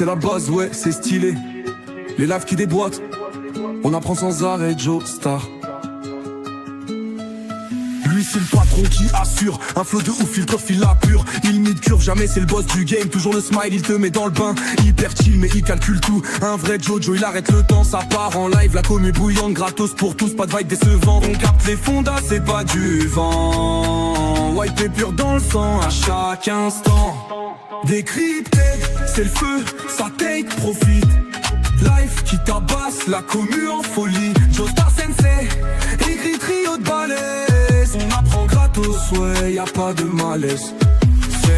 c'est la base, ouais, c'est stylé. Les lives qui déboîtent, on apprend sans arrêt Joe Star. Lui c'est le patron qui assure, un flow de ouf, il profile la pure. Il mid curve, jamais c'est le boss du game. Toujours le smile, il te met dans le bain. Hyper chill mais il calcule tout. Un vrai Jojo, il arrête le temps, ça part en live. La commu bouillante, gratos pour tous, pas de vibe décevant. On capte les fondas, c'est pas du vent. White est pur dans le sang à chaque instant. Décrypted, c'est le feu, ça take profit. Life qui tabasse, la commu en folie. Joestar Sensei, écrit trio de balèze. On apprend gratos, ouais, y'a pas de malaise.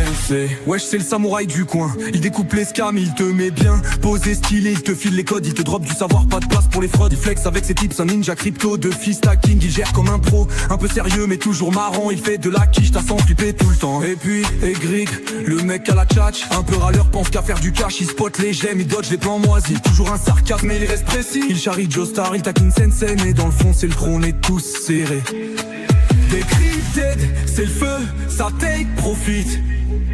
Sensei, wesh c'est le samouraï du coin. Il découpe les scams, il te met bien. Posé stylé, il te file les codes, il te drop du savoir, pas de place pour les fraudes. Il flex avec ses tips, un ninja crypto de fils stacking. Il gère comme un pro, un peu sérieux mais toujours marrant. Il fait de la quiche, t'as sans flipper tout le temps. Et puis, Egrig, le mec à la tchatch, un peu râleur, pense qu'à faire du cash. Il spot les gemmes, il dodge les plans moisis. Toujours un sarcasme mais il reste précis. Il charrie Joestar, il taquine Sensei, mais dans le fond c'est le trône, on est tous serrés. Décrypted, c'est le feu, ça take profit.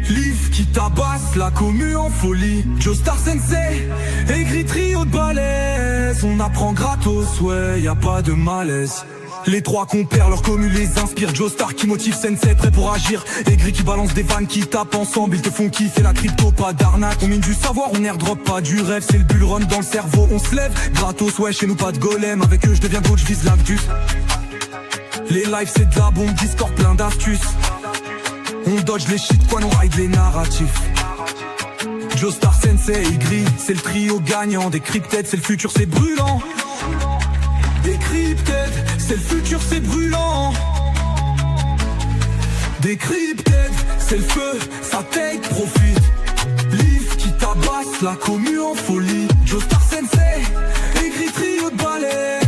Liv qui tabasse, la commu en folie. Joestar Sensei, aigri trio de balèze. On apprend gratos, ouais, y'a pas de malaise. Les trois compères, leur commu les inspire. Joestar qui motive Sensei, prêt pour agir. Aigri qui balance des vannes qui tapent ensemble. Ils te font kiffer la crypto, pas d'arnaque. On mine du savoir, on airdrop, pas du rêve. C'est le bull run dans le cerveau, on se lève. Gratos, ouais, chez nous pas de golem. Avec eux je deviens coach, je vise l'Actus. Les lives c'est de la bombe, Discord plein d'astuces. On dodge les shit, quoi, on ride les narratifs. Joestar Sensei, Igri, c'est le trio gagnant. Décrypted, c'est le futur, c'est brûlant. Décrypted, c'est le futur, c'est brûlant. Décrypted, c'est le feu, ça take profit. Liv qui tabasse, la commu en folie. Joestar Sensei, Igri trio de balais.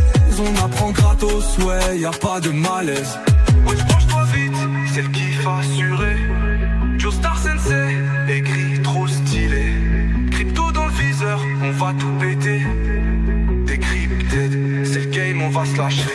On apprend gratos, ouais, y'a pas de malaise. Ouais, branche-toi vite, c'est le kiff assuré. Joestar Sensei, écrit trop stylé. Crypto dans le viseur, on va tout péter. Décrypted, c'est le game, on va se lâcher.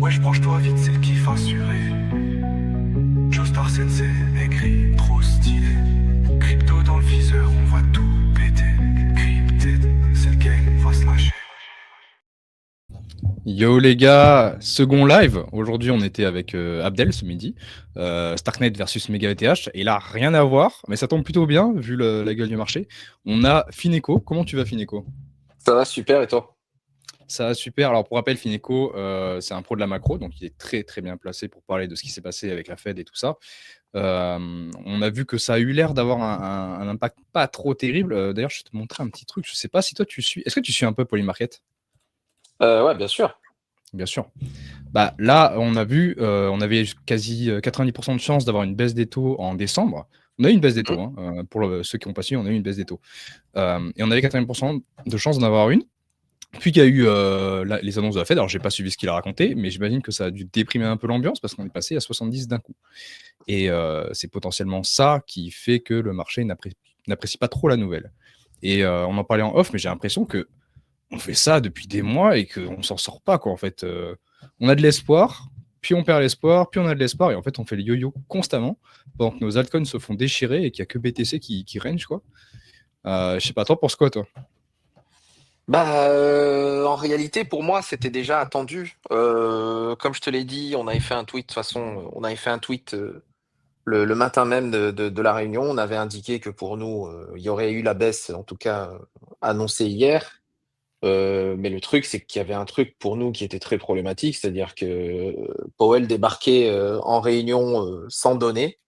Wesh, branche-toi vite, c'est le kiff assuré. Joestar Sensei, écrit trop stylé. Crypto dans le viseur, on va tout péter. Crypted, c'est le game, on va se lâcher. Yo les gars, second live. Aujourd'hui on était avec Abdel ce midi. Starknet versus MegaETH. Et là, rien à voir, mais ça tombe plutôt bien vu la gueule du marché. On a Fineco. Comment tu vas Fineco? Ça va super, et toi? Ça va super. Alors pour rappel, Fineco, c'est un pro de la macro, donc il est très très bien placé pour parler de ce qui s'est passé avec la Fed et tout ça. On a vu que ça a eu l'air d'avoir un impact pas trop terrible. D'ailleurs, je vais te montrer un petit truc. Je sais pas si toi tu suis. Est-ce que tu suis un peu Polymarket? Ouais, bien sûr. Bien sûr. Bah, là, on a vu, on avait quasi 90% de chances d'avoir une baisse des taux en décembre. On a eu une baisse des taux, hein, pour ceux qui ont pas suivi, on a eu une baisse des taux. Et on avait 80% de chances d'en avoir une. Puis il y a eu les annonces de la Fed. Alors, j'ai pas suivi ce qu'il a raconté, mais j'imagine que ça a dû déprimer un peu l'ambiance parce qu'on est passé à 70 d'un coup. Et c'est potentiellement ça qui fait que le marché n'apprécie pas trop la nouvelle. Et on en parlait en off, mais j'ai l'impression que on fait ça depuis des mois et qu'on s'en sort pas, quoi. En fait, on a de l'espoir, puis on perd l'espoir, puis on a de l'espoir, et en fait, on fait le yo-yo constamment pendant que nos altcoins se font déchirer et qu'il n'y a que BTC qui range, quoi. Je sais pas, toi, pour quoi, toi? Bah, en réalité, pour moi, c'était déjà attendu. Comme je te l'ai dit, on avait fait un tweet, de toute façon, on avait fait un tweet le matin même de la réunion. On avait indiqué que pour nous, il y aurait eu la baisse, en tout cas annoncée hier. Mais le truc, c'est qu'il y avait un truc pour nous qui était très problématique, c'est-à-dire que Powell débarquait en réunion sans données.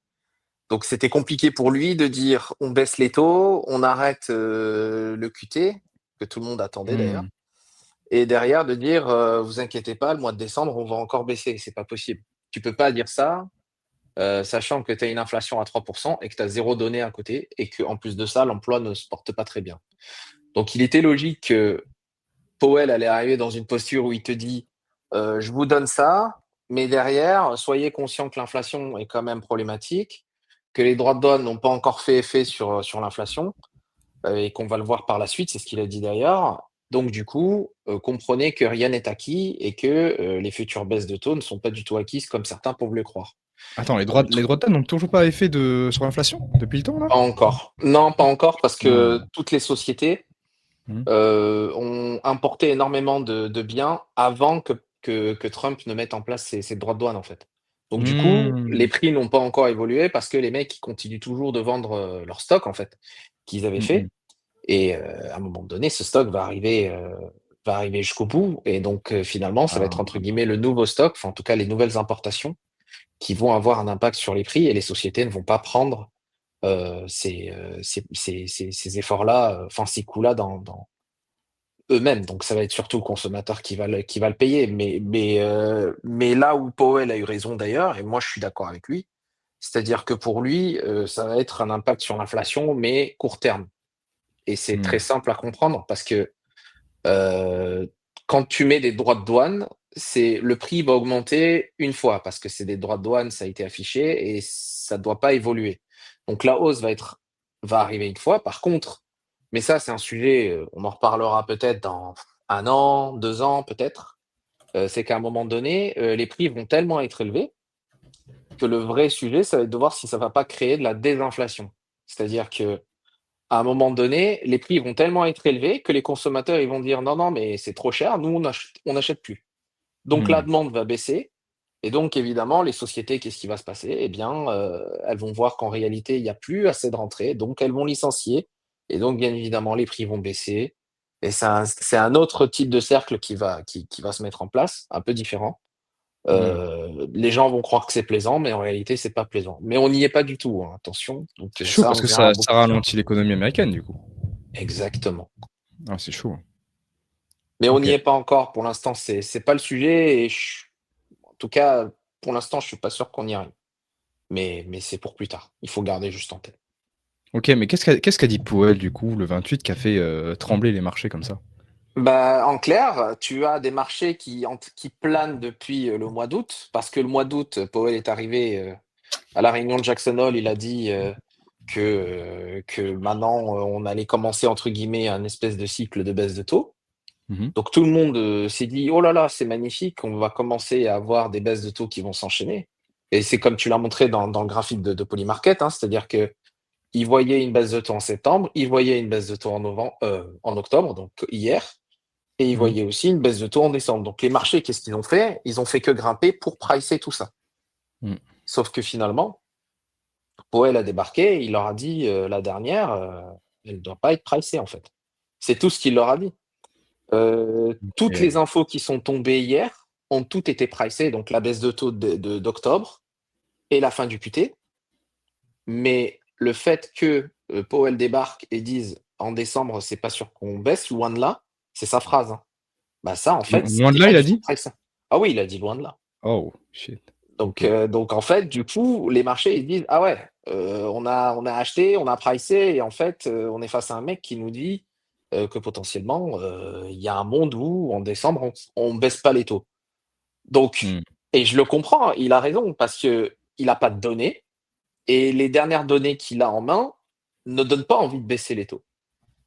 Donc c'était compliqué pour lui de dire on baisse les taux, on arrête le QT, que tout le monde attendait d'ailleurs, et derrière de dire vous inquiétez pas, le mois de décembre, on va encore baisser. C'est pas possible. Tu peux pas dire ça, sachant que tu as une inflation à 3% et que tu as zéro donnée à côté, et qu'en plus de ça, l'emploi ne se porte pas très bien. Donc il était logique que Powell allait arriver dans une posture où il te dit je vous donne ça, Mais derrière, soyez conscients que l'inflation est quand même problématique, que les droits de douane n'ont pas encore fait effet sur l'inflation, et qu'on va le voir par la suite, c'est ce qu'il a dit d'ailleurs. Donc du coup, comprenez que rien n'est acquis et que, les futures baisses de taux ne sont pas du tout acquises comme certains peuvent le croire. Attends, Le les tr droits de douane n'ont toujours pas effet sur l'inflation depuis le temps, là? Pas encore. Non, pas encore parce que Ah. toutes les sociétés, Mmh. ont importé énormément de biens avant que Trump ne mette en place ces droits de douane, en fait. Donc du coup, les Mmh. prix n'ont pas encore évolué parce que les mecs, ils continuent toujours de vendre, leur stock, en fait, qu'ils avaient Mmh mh. fait et à un moment donné, ce stock va arriver jusqu'au bout et donc finalement, ça va être entre Ah. guillemets «le nouveau stock», enfin en tout cas les nouvelles importations qui vont avoir un impact sur les prix et les sociétés ne vont pas prendre, ces efforts-là, enfin ces coûts-là dans eux-mêmes. Donc ça va être surtout le consommateur qui va le payer. Mais là où Powell a eu raison d'ailleurs, et moi je suis d'accord avec lui, c'est-à-dire que pour lui, ça va être un impact sur l'inflation, mais court terme. Et c'est très Mmh. simple à comprendre parce que, heu, quand tu mets des droits de douane, c'est le prix va augmenter une fois parce que c'est des droits de douane, ça a été affiché et ça ne doit pas évoluer. Donc la hausse va arriver une fois. Par contre, mais ça c'est un sujet, on en reparlera peut-être dans 1 an, 2 ans peut-être, c'est qu'à un moment donné, les prix vont tellement être élevés que le vrai sujet, ça va être de voir si ça va pas créer de la désinflation. C'est-à-dire que à un moment donné, les prix vont tellement être élevés que les consommateurs, ils vont dire: «Non, non, mais c'est trop cher, nous on n'achète plus». Donc la Mmh. demande va baisser et donc évidemment les sociétés, qu'est-ce qui va se passer? Eh bien, elles vont voir qu'en réalité, il y a plus assez de rentrées, donc elles vont licencier et donc bien évidemment les prix vont baisser et c'est un autre type de cercle qui va se mettre en place, un peu différent. Mmh. Les gens vont croire que c'est plaisant, mais en réalité, c'est pas plaisant. Mais on n'y est pas du tout, hein, attention, donc C'est chaud ça, parce on que verra ça beaucoup plus tard. ralentit l'économie américaine, du coup. Exactement. Ah, c'est chaud. Mais on n'y OK. est pas encore. Pour l'instant, c'est pas le sujet et en tout cas, pour l'instant, je suis pas sûr qu'on y arrive. Mais c'est pour plus tard. Il faut garder juste en tête. OK, mais qu'est-ce qu'a dit Powell, du coup, le 28 qui a fait, trembler les marchés comme ça? Bah, en clair, tu as des marchés qui planent depuis, le mois d'août, parce que le mois d'août, Powell est arrivé, à la réunion de Jackson Hole, il a dit, que maintenant, on allait commencer entre guillemets «un espèce de cycle de baisse de taux». Mmh mh. Donc tout le monde, s'est dit: «Oh là là, c'est magnifique, on va commencer à avoir des baisses de taux qui vont s'enchaîner» et c'est comme tu l'as montré dans le graphique de Polymarket, hein, c'est-à-dire qu'ils voyaient une baisse de taux en septembre, ils voyaient une baisse de taux en octobre, donc hier et ils Mmh. voyaient aussi une baisse de taux en décembre. Donc les marchés, qu'est-ce qu'ils ont fait? Ils ont fait que grimper pour pricer tout ça. Mmh. Sauf que finalement, Powell a débarqué, il leur a dit, la dernière, elle ne doit pas être pricée en fait. C'est tout ce qu'il leur a dit. Toutes les OK. infos qui sont tombées hier ont toutes été pricées, donc la baisse de taux d'octobre et la fin du QT. Mais le fait que, Powell débarque et dise: «En décembre, c'est pas sûr qu'on baisse, loin de là», c'est sa phrase, hein. Bah, ça, en fait, Loin de c'était là, pas il a du tout dit? pricé. Ah oui, il a dit: «Loin de là». Oh shit. Donc OK. en fait, du coup, les marchés, ils disent: «Ah ouais, on a acheté, on a pricé et en fait, on est face à un mec qui nous dit, que potentiellement, il y a un monde où en décembre, on baisse pas les taux». Donc Mmh. et je le comprends, hein, il a raison parce qu'il a pas de données et les dernières données qu'il a en main ne donnent pas envie de baisser les taux.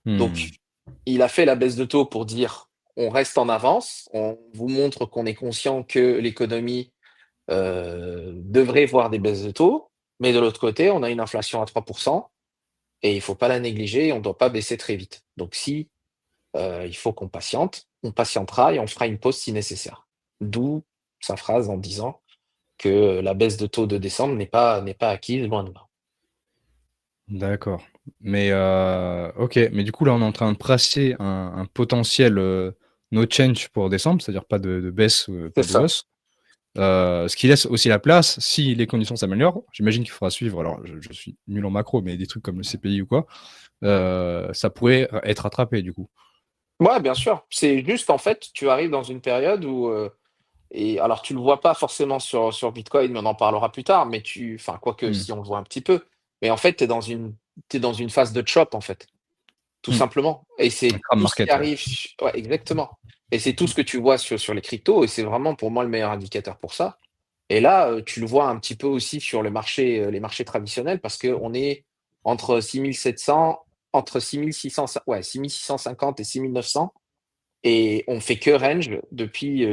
Donc Mmh. il a fait la baisse de taux pour dire: «On reste en avance, on vous montre qu'on est conscient que l'économie, devrait voir des baisses de taux, mais de l'autre côté, on a une inflation à 3 et il ne faut pas la négliger et on ne doit pas baisser très vite. Donc si, il faut qu'on patiente, on patientera et on fera une pause si nécessaire». D'où sa phrase en disant que la baisse de taux de décembre n'est pas acquise, loin de là. D'accord. Mais OK, mais du coup, là, on est en train de tracer un potentiel, no change pour décembre, c'est-à-dire pas de baisse, C'est pas de ça. hausse. Ce qui laisse aussi la place, si les conditions s'améliorent, j'imagine qu'il faudra suivre, alors je suis nul en macro, mais des trucs comme le CPI ou quoi, ça pourrait être rattrapé du coup. Ouais, bien sûr. C'est juste, en fait, tu arrives dans une période où, et alors tu le vois pas forcément sur Bitcoin, mais on en parlera plus tard, mais enfin quoique Mmh. si on le voit un petit peu, mais en fait, tu es dans une phase de chop, en fait, tout Mmh. simplement et Un c'est crab tout ce qui market, ouais. arrive ouais, exactement et c'est tout ce que tu vois sur les cryptos et c'est vraiment pour moi le meilleur indicateur pour ça. Et là, tu le vois un petit peu aussi sur les marchés traditionnels parce qu'on est entre 6 700, entre 6 600, ouais, 6 650 et 6 900 et on fait que range depuis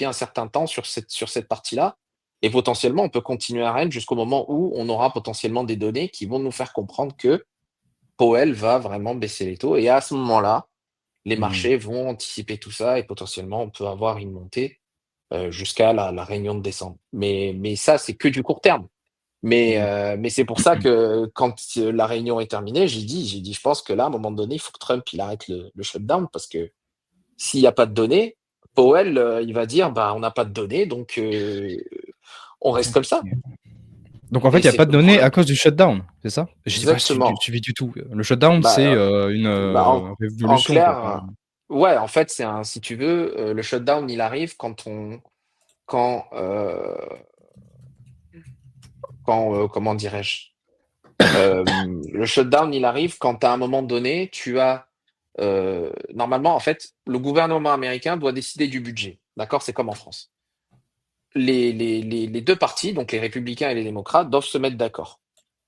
un certain temps sur cette partie-là et potentiellement, on peut continuer à range jusqu'au moment où on aura potentiellement des données qui vont nous faire comprendre que Powell va vraiment baisser les taux et à ce moment-là, les Mmh. marchés vont anticiper tout ça et potentiellement, on peut avoir une montée, jusqu'à la réunion de décembre. Mais ça, c'est que du court terme. Mmh. Mais c'est pour ça que quand, la réunion est terminée, j'ai dit: «Je pense que là, à un moment donné, il faut que Trump, il arrête le shutdown parce que s'il y a pas de données, Powell, il va dire: "Bah, on n'a pas de données, donc on reste comme ça"». OK. Donc en fait, Et il y a c'est pas de le données à problème. cause du shutdown, c'est ça? Je sais pas Exactement. suivi du tout. Le shutdown, c'est, Bah, une, bah, en révolution quoi, enfin, clair, ouais, en fait, c'est un si tu veux, le shutdown, il arrive quand, comment dirais-je? Le shutdown, il arrive quand à un moment donné, tu as, normalement, en fait, le gouvernement américain doit décider du budget, d'accord? C'est comme en France. Les 2 partis, donc les républicains et les démocrates, doivent se mettre d'accord.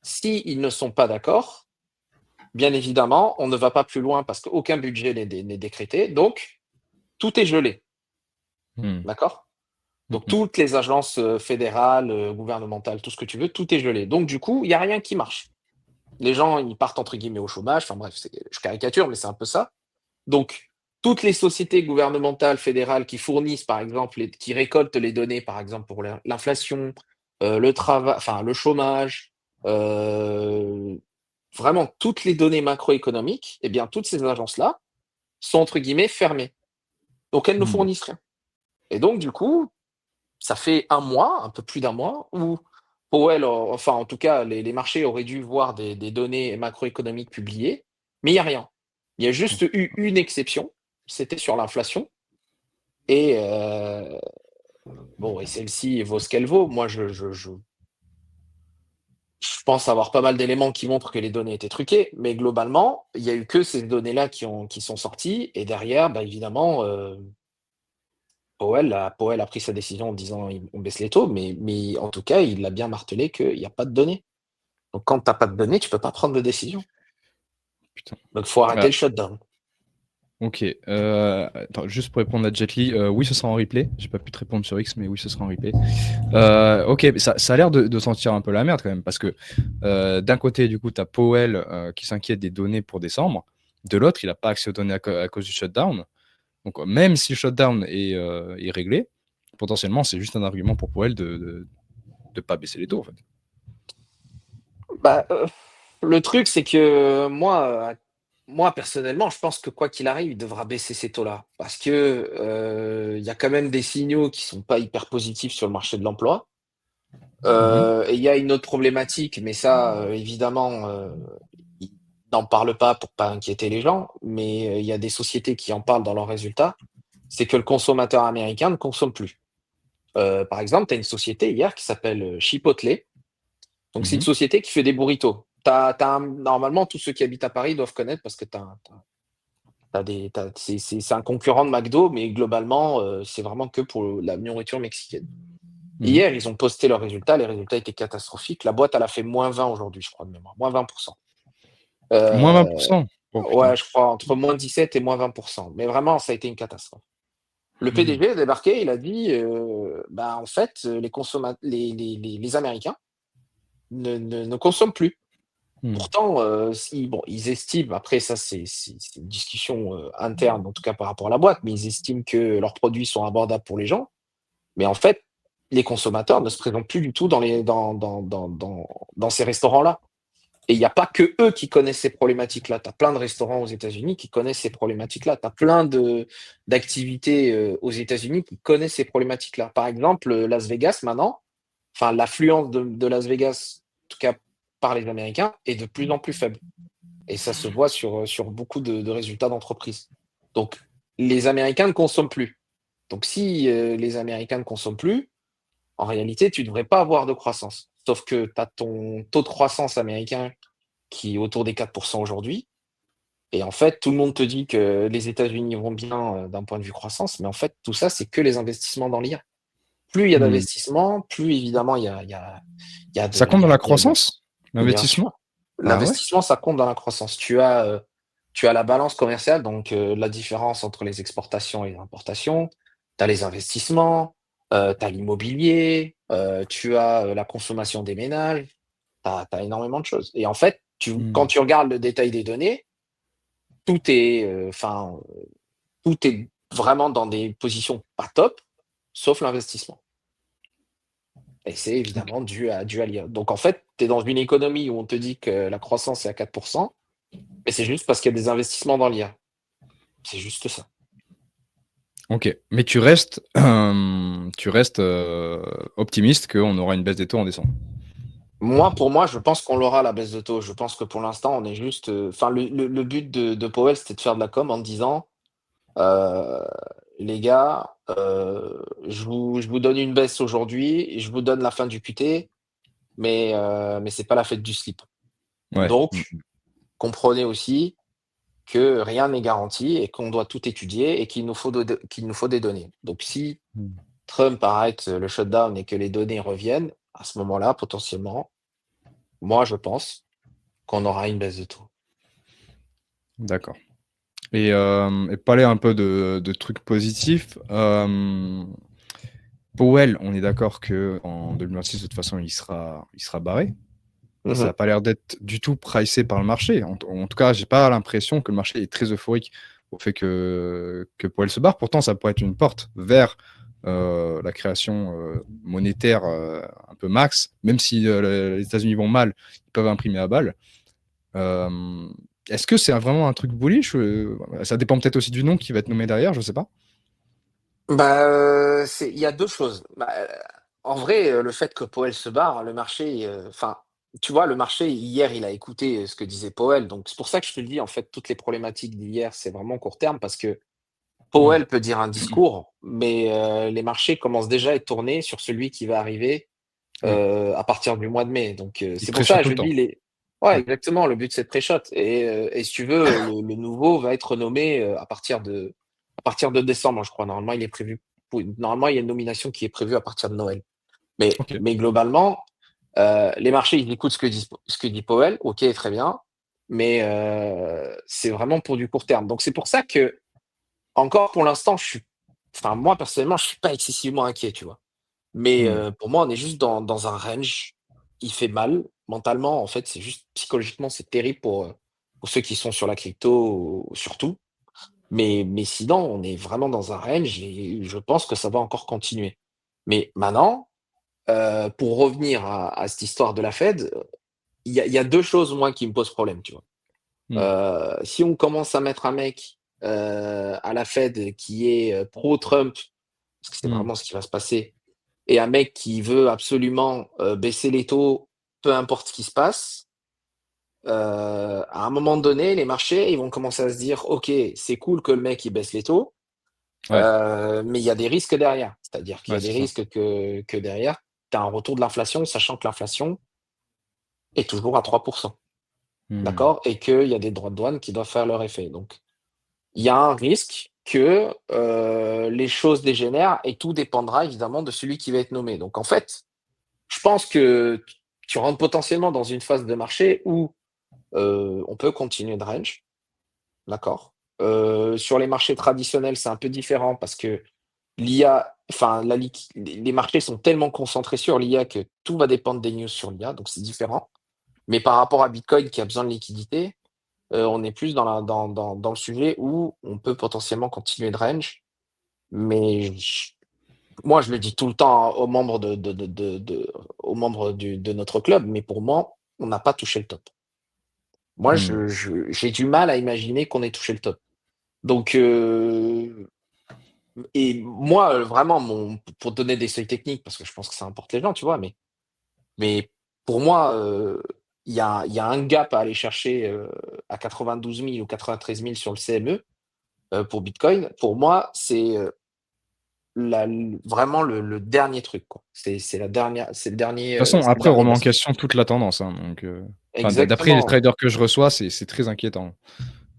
S'ils ne sont pas d'accord, bien évidemment, on ne va pas plus loin parce qu'aucun budget n'est décrété, donc tout est gelé, mmh. d'accord? Mmh Donc mh. toutes les agences, fédérales, gouvernementales, tout ce que tu veux, tout est gelé. Donc du coup, il y a rien qui marche. Les gens, ils partent entre guillemets «au chômage», enfin bref, je caricature, mais c'est un peu ça. Donc toutes les sociétés gouvernementales fédérales qui fournissent, par exemple, qui récoltent les données, par exemple, pour l'inflation, le travail, enfin le chômage, heu, vraiment toutes les données macroéconomiques, eh bien toutes ces agences-là sont entre guillemets «fermées». Donc elles ne Mmh. fournissent rien. Et donc du coup, ça fait un mois, un peu plus d'un mois, où Powell, enfin en tout cas les marchés auraient dû voir des données macroéconomiques publiées, mais il y a rien. Il y a juste eu une exception, c'était sur l'inflation et bon et celle-ci vaut ce qu'elle vaut. Moi je pense avoir pas mal d'éléments qui montrent que les données étaient truquées, mais globalement, il y a eu que ces données-là qui sont sorties et derrière, bah, évidemment, Powell a pris sa décision en disant: «On baisse les taux», mais en tout cas, il a bien martelé qu'il y a pas de données. Donc quand tu as pas de données, tu peux pas prendre de décision. Putain. Donc faut arrêter Ah, le shutdown. OK, attends, juste pour répondre à Jet Li, oui, ce sera en replay. J'ai pas pu te répondre sur X, mais oui, ce sera en replay. OK, mais ça a l'air de sentir un peu la merde quand même parce que, d'un côté, du coup, tu as Powell, qui s'inquiète des données pour décembre. De l'autre, il a pas accès aux données à cause du shutdown. Donc, même si le shutdown est réglé, potentiellement, c'est juste un argument pour Powell de pas baisser les taux, en fait. Bah, le truc, c'est que moi personnellement, je pense que quoi qu'il arrive, il devra baisser ces taux-là. Parce que, il y a quand même des signaux qui sont pas hyper positifs sur le marché de l'emploi. Mmh. Et il y a une autre problématique, mais ça, évidemment, ils n'en parlent pas pour pas inquiéter les gens, mais, il y a des sociétés qui en parlent dans leurs résultats, c'est que le consommateur américain ne consomme plus. Par exemple, tu as une société hier qui s'appelle, Chipotle. Donc c'est une Mmh. société qui fait des burritos. Normalement, tous ceux qui habitent à Paris doivent connaître parce que c'est un concurrent de McDo, mais globalement, c'est vraiment que pour la nourriture mexicaine. Mmh. Hier, ils ont posté leurs résultats, les résultats étaient catastrophiques. La boîte, elle a fait -20 aujourd'hui, je crois de mémoire, -20%. Moins vingt Heu, pour cent. Oh putain. ouais, je crois entre -17 et -20%. Mais vraiment, ça a été une catastrophe. Le Mmh. PDG a débarqué, il a dit, bah, en fait, les Américains ne consomment plus. Mmh. Pourtant, si bon, ils estiment, après ça c'est une discussion, interne, en tout cas par rapport à la boîte, mais ils estiment que leurs produits sont abordables pour les gens. Mais en fait, les consommateurs ne se présentent plus du tout dans ces restaurants-là. Et il y a pas que eux qui connaissent ces problématiques-là. Tu as plein de restaurants aux États-Unis qui connaissent ces problématiques-là. Tu as plein d'activités, aux États-Unis qui connaissent ces problématiques-là. Par exemple, Las Vegas maintenant, enfin l'affluence de Las Vegas, en tout cas par les Américains, est de plus en plus faible. Et ça se voit sur beaucoup de résultats d'entreprises. Donc les Américains ne consomment plus. Donc si, les Américains ne consomment plus, en réalité, tu ne devrais pas avoir de croissance. Sauf que tu as ton taux de croissance américain qui est autour des 4% aujourd'hui. Et en fait, tout le monde te dit que les États-Unis vont bien, d'un point de vue croissance, mais en fait, tout ça, c'est que les investissements dans l'IA. plus il y a Hmm. d'investissement, plus évidemment il y a Ça de, compte dans la il y a de- croissance, bien l'investissement? sûr. Ah ouais? L'investissement, ça compte dans la croissance. Tu as la balance commerciale, donc la différence entre les exportations et les importations. Tu as les investissements, tu as l'immobilier, tu as la consommation des ménages. Tu as énormément de choses. Et en fait, quand Hmm. tu regardes le détail des données, tout est, enfin, tout est vraiment dans des positions pas top, sauf l'investissement. Et c'est Ok. évidemment dû à l'IA. Donc en fait, tu es dans une économie où on te dit que la croissance est à 4%, mais c'est juste parce qu'il y a des investissements dans l'IA. C'est juste ça. Ok. Mais tu restes optimiste qu'on aura une baisse des taux en décembre. Moi, pour moi, je pense qu'on l'aura la baisse de taux. Je pense que pour l'instant, on est juste. Enfin, le but de Powell, c'était de faire de la com en disant euh, les gars, je vous donne une baisse aujourd'hui et je vous donne la fin du QT, mais c'est pas la fête du slip. Ouais. Donc, comprenez aussi que rien n'est garanti et qu'on doit tout étudier et qu'il nous faut des données. Donc, si Hmm. Trump arrête le shutdown et que les données reviennent, à ce moment-là, potentiellement, moi, je pense qu'on aura une baisse de taux. D'accord. Et parler un peu de trucs positifs. Powell, on est d'accord qu'en 2026, de toute façon, il sera barré. Ça Mhm. n'a pas l'air d'être du tout pricé par le marché. En tout cas, j'ai pas l'impression que le marché est très euphorique au fait que Powell se barre. Pourtant, ça pourrait être une porte vers la création monétaire un peu max. Même si les États-Unis vont mal, ils peuvent imprimer à balle. Euh, Est-ce que c'est vraiment un truc bullish? Ça dépend peut-être aussi du nom qui va être nommé derrière, je sais pas. Bah, il y a deux choses. Bah, en vrai, le fait que Powell se barre, le marché, enfin, tu vois, le marché, hier, il a écouté ce que disait Powell. Donc, c'est pour ça que je te le dis, en fait, toutes les problématiques d'hier, c'est vraiment court terme parce que Hmm. Powell peut dire un discours, mais les marchés commencent déjà à être tournés sur celui qui va arriver Oui, à partir du mois de mai. Donc, il c'est pour pré-shot ça, tout je le dis, temps. ouais, Hmm. exactement, le but, c'est de pré-shot. Et si tu veux, le nouveau va être nommé à partir de décembre, je crois. Normalement, il est prévu. Normalement, il y a une nomination qui est prévue à partir de Noël. Ok. Mais globalement, les marchés, ils écoutent ce que dit Powell. OK, très bien. Mais c'est vraiment pour du court terme. Donc, c'est pour ça que, encore pour l'instant, enfin, moi, personnellement, je suis pas excessivement inquiet, tu vois. Mais Hmm. pour moi, on est juste dans un range qui fait mal. Mentalement, en fait, c'est juste psychologiquement, c'est terrible pour ceux qui sont sur la crypto, surtout. Mais sinon, on est vraiment dans un range et je pense que ça va encore continuer. Mais maintenant, pour revenir à cette histoire de la Fed, il y a 2 choses, moi, qui me posent problème, tu vois? Hmm. Si on commence à mettre un mec, à la Fed qui est, pro-Trump, parce que c'est Hmm. vraiment ce qui va se passer, et un mec qui veut absolument, baisser les taux, peu importe ce qui se passe, à un moment donné, les marchés, ils vont commencer à se dire: «OK, c'est cool que le mec, il baisse les taux, Ouais, mais il y a des risques derrière». C'est-à-dire qu'il y ouais, a des c'est ça. risques que derrière, tu as un retour de l'inflation, sachant que l'inflation est toujours à 3%, Hmm. d'accord? Et qu'il y a des droits de douane qui doivent faire leur effet. Donc il y a un risque que, les choses dégénèrent et tout dépendra évidemment de celui qui va être nommé. Donc en fait, je pense que tu rentres potentiellement dans une phase de marché où, on peut continuer de range, d'accord? Sur les marchés traditionnels, c'est un peu différent parce que l'IA, enfin la liqui les marchés sont tellement concentrés sur l'IA que tout va dépendre des news sur l'IA, donc c'est différent. Mais par rapport à Bitcoin qui a besoin de liquidité, on est plus dans le sujet où on peut potentiellement continuer de range. Mais moi, je le dis tout le temps aux membres aux membres de notre club, mais pour moi, on n'a pas touché le top. Moi, Hmm. j'ai du mal à imaginer qu'on ait touché le top. Donc, et moi, vraiment, pour donner des seuils techniques, parce que je pense que ça importe les gens, tu vois, mais pour moi, il y a un gap à aller chercher à 92 000 ou 93 000 sur le CME pour Bitcoin. Pour moi, c'est vraiment le dernier truc, quoi. C'est De toute façon, c'est le après, on dernier remet en bastion. question toute la tendance, hein, donc, enfin, d'après les Exactement. traders que je reçois, c'est très inquiétant.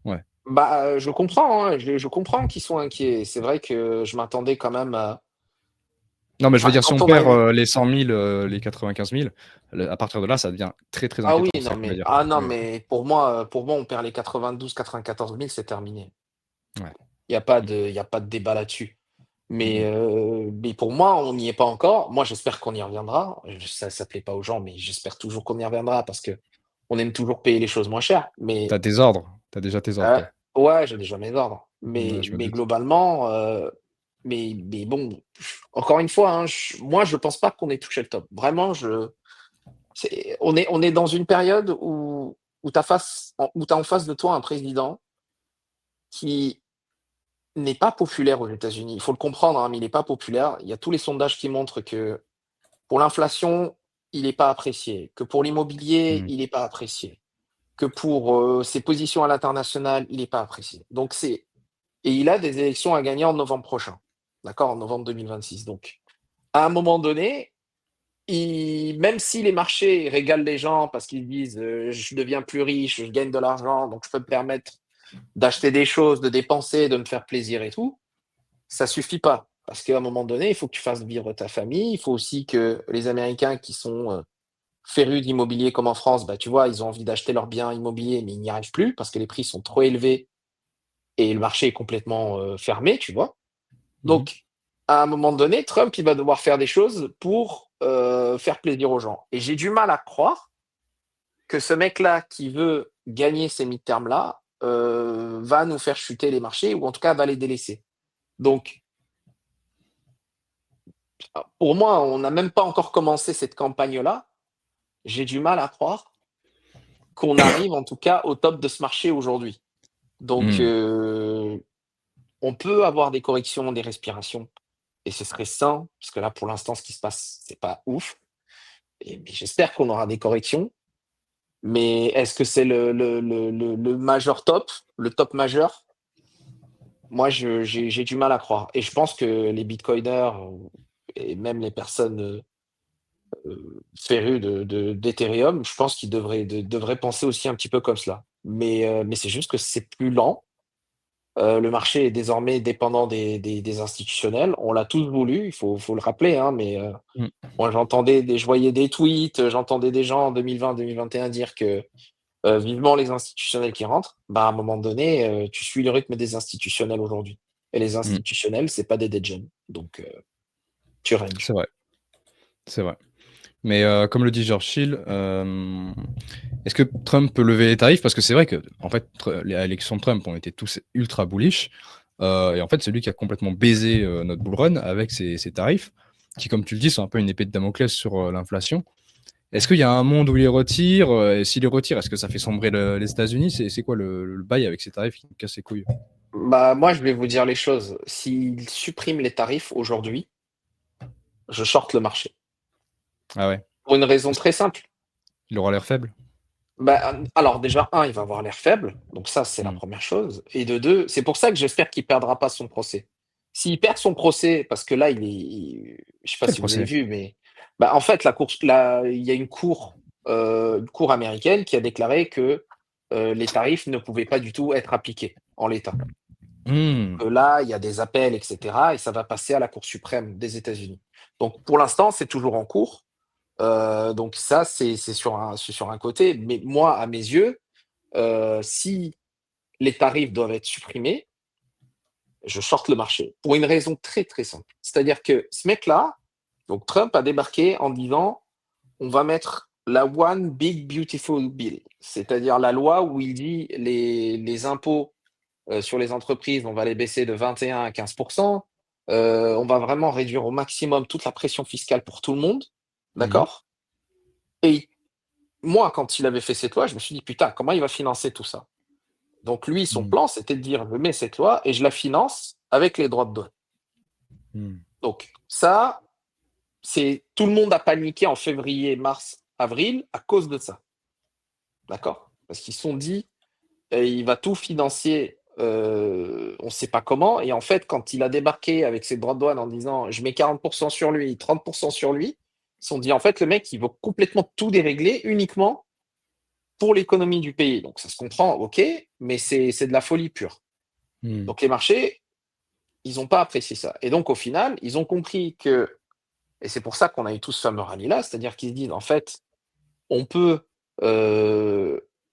Ouais. Bah, je comprends, hein, je comprends qu'ils sont inquiets. C'est vrai que je m'attendais quand même à Non, mais je veux dire, si Quand on on a perd une... les 100 000, les 95 000, à partir de là, ça devient très, très Ah oui, inquiétant. C'est ça non, que je veux mais, dire. ah non, Oui. mais pour moi, on perd les 92-94 000, c'est terminé. Ouais. Il y a pas de débat là-dessus. Mhm. Mais pour moi, on n'y est pas encore. Moi, j'espère qu'on y reviendra. Ça plaît pas aux gens, mais j'espère toujours qu'on y reviendra parce que on aime toujours payer les choses moins chères. T'as tes ordres. T'as déjà tes ordres, Heu, toi. ouais, j'ai déjà mes ordres. Ouais, je me Mais doute. globalement, mais bon, encore une fois, hein, moi, je pense pas qu'on ait touché le top. Vraiment, on est dans une période où tu as en face de toi un président qui n'est pas populaire aux États-Unis. Il faut le comprendre, hein, mais il n'est pas populaire. Il y a tous les sondages qui montrent que pour l'inflation, il n'est pas apprécié, que pour l'immobilier, Mhm. il n'est pas apprécié, que pour, ses positions à l'international, il n'est pas apprécié. Donc et il a des élections à gagner en novembre prochain. D'accord? En novembre 2026. Donc, à un moment donné, même si les marchés régalent les gens parce qu'ils disent je deviens plus riche, je gagne de l'argent, donc je peux me permettre d'acheter des choses, de dépenser, de me faire plaisir et tout, ça suffit pas. Parce qu'à un moment donné, il faut que tu fasses vivre ta famille. Il faut aussi que les Américains qui sont férus d'immobilier comme en France, bah, tu vois, ils ont envie d'acheter leurs biens immobiliers, mais ils n'y arrivent plus parce que les prix sont trop élevés et le marché est complètement fermé, tu vois. Mhm. Donc, à un moment donné, Trump, il va devoir faire des choses pour faire plaisir aux gens. Et j'ai du mal à croire que ce mec-là qui veut gagner ces midterms-là va nous faire chuter les marchés ou en tout cas va les délaisser. Donc, pour moi, on n'a même pas encore commencé cette campagne-là. J'ai du mal à croire qu'on arrive en tout cas au top de ce marché aujourd'hui. Donc, Mhm. on peut avoir des corrections, des respirations, et ce serait sain, parce que là, pour l'instant, ce qui se passe, c'est pas ouf. Mais j'espère qu'on aura des corrections. Mais est-ce que c'est le majeur top, le top majeur? Moi, j'ai du mal à croire. Et je pense que les bitcoiners et même les personnes férues d'Ethereum, je pense qu'ils devraient penser aussi un petit peu comme cela. Mais c'est juste que c'est plus lent. Le marché est désormais dépendant des institutionnels. On l'a tous voulu, faut le rappeler, hein, mais Mhm. moi, je voyais des tweets, j'entendais des gens en 2020-2021 dire que vivement les institutionnels qui rentrent. Bah, à un moment donné, tu suis le rythme des institutionnels aujourd'hui. Et les Mhm. institutionnels, c'est pas des dead donc tu ranges. C'est vrai. C'est vrai. Mais comme le dit George Hill, est-ce que Trump peut lever les tarifs? Parce que c'est vrai que en fait, les élections de Trump ont été tous ultra bullish. Et en fait, c'est lui qui a complètement baisé notre bull run avec ses tarifs, qui, comme tu le dis, sont un peu une épée de Damoclès sur l'inflation. Est-ce qu'il y a un monde où il les retire? Et s'il les retire, est-ce que ça fait sombrer les États-Unis? C'est quoi le bail avec ces tarifs qui me cassent les couilles? Bah, moi, je vais vous dire les choses. S'ils suppriment les tarifs aujourd'hui, je shorte le marché. Ah ouais. Pour une raison très simple. Il aura l'air faible? Bah, alors déjà, un, il va avoir l'air faible, donc ça, c'est la Hmm. première chose. Et de deux, c'est pour ça que j'espère qu'il perdra pas son procès. S'il perd son procès, parce que là, je sais pas Quel si vous avez procès? vu, mais bah, en fait, il y a une cour américaine qui a déclaré que les tarifs ne pouvaient pas du tout être appliqués en l'état. Hmm. Là, il y a des appels, etc., et ça va passer à la Cour suprême des États-Unis. Donc, pour l'instant, c'est toujours en cours. Donc ça, c'est sur un côté. Mais moi, à mes yeux, si les tarifs doivent être supprimés, je shorte le marché pour une raison très, très simple. C'est-à-dire que ce mec-là, donc Trump a débarqué en disant: «On va mettre la One Big Beautiful Bill», c'est-à-dire la loi où il dit les impôts, sur les entreprises, on va les baisser de 21 à 15. On va vraiment réduire au maximum toute la pression fiscale pour tout le monde, Mhm. d'accord? Et moi, quand il avait fait cette loi, je me suis dit: «Putain, comment il va financer tout ça?» Donc lui, son Hmm. plan, c'était de dire: «Je mets cette loi et je la finance avec les droits de douane». Hmm. Donc ça, c'est tout le monde a paniqué en février, mars, avril à cause de ça, d'accord? Parce qu'ils se sont dit: «Il va tout financer, on ne sait pas comment», et en fait, quand il a débarqué avec ses droits de douane en disant: «Je mets 40 sur lui, 30 sur lui», ils se sont dit: «En fait, le mec, il veut complètement tout dérégler uniquement pour l'économie du pays». Donc ça se comprend, OK, mais c'est de la folie pure. Hmm. Donc les marchés, ils n'ont pas apprécié ça. Et donc au final, ils ont compris que Et c'est pour ça qu'on a eu tout ce fameux rallye-là, c'est-à-dire qu'ils se disent, en fait, on peut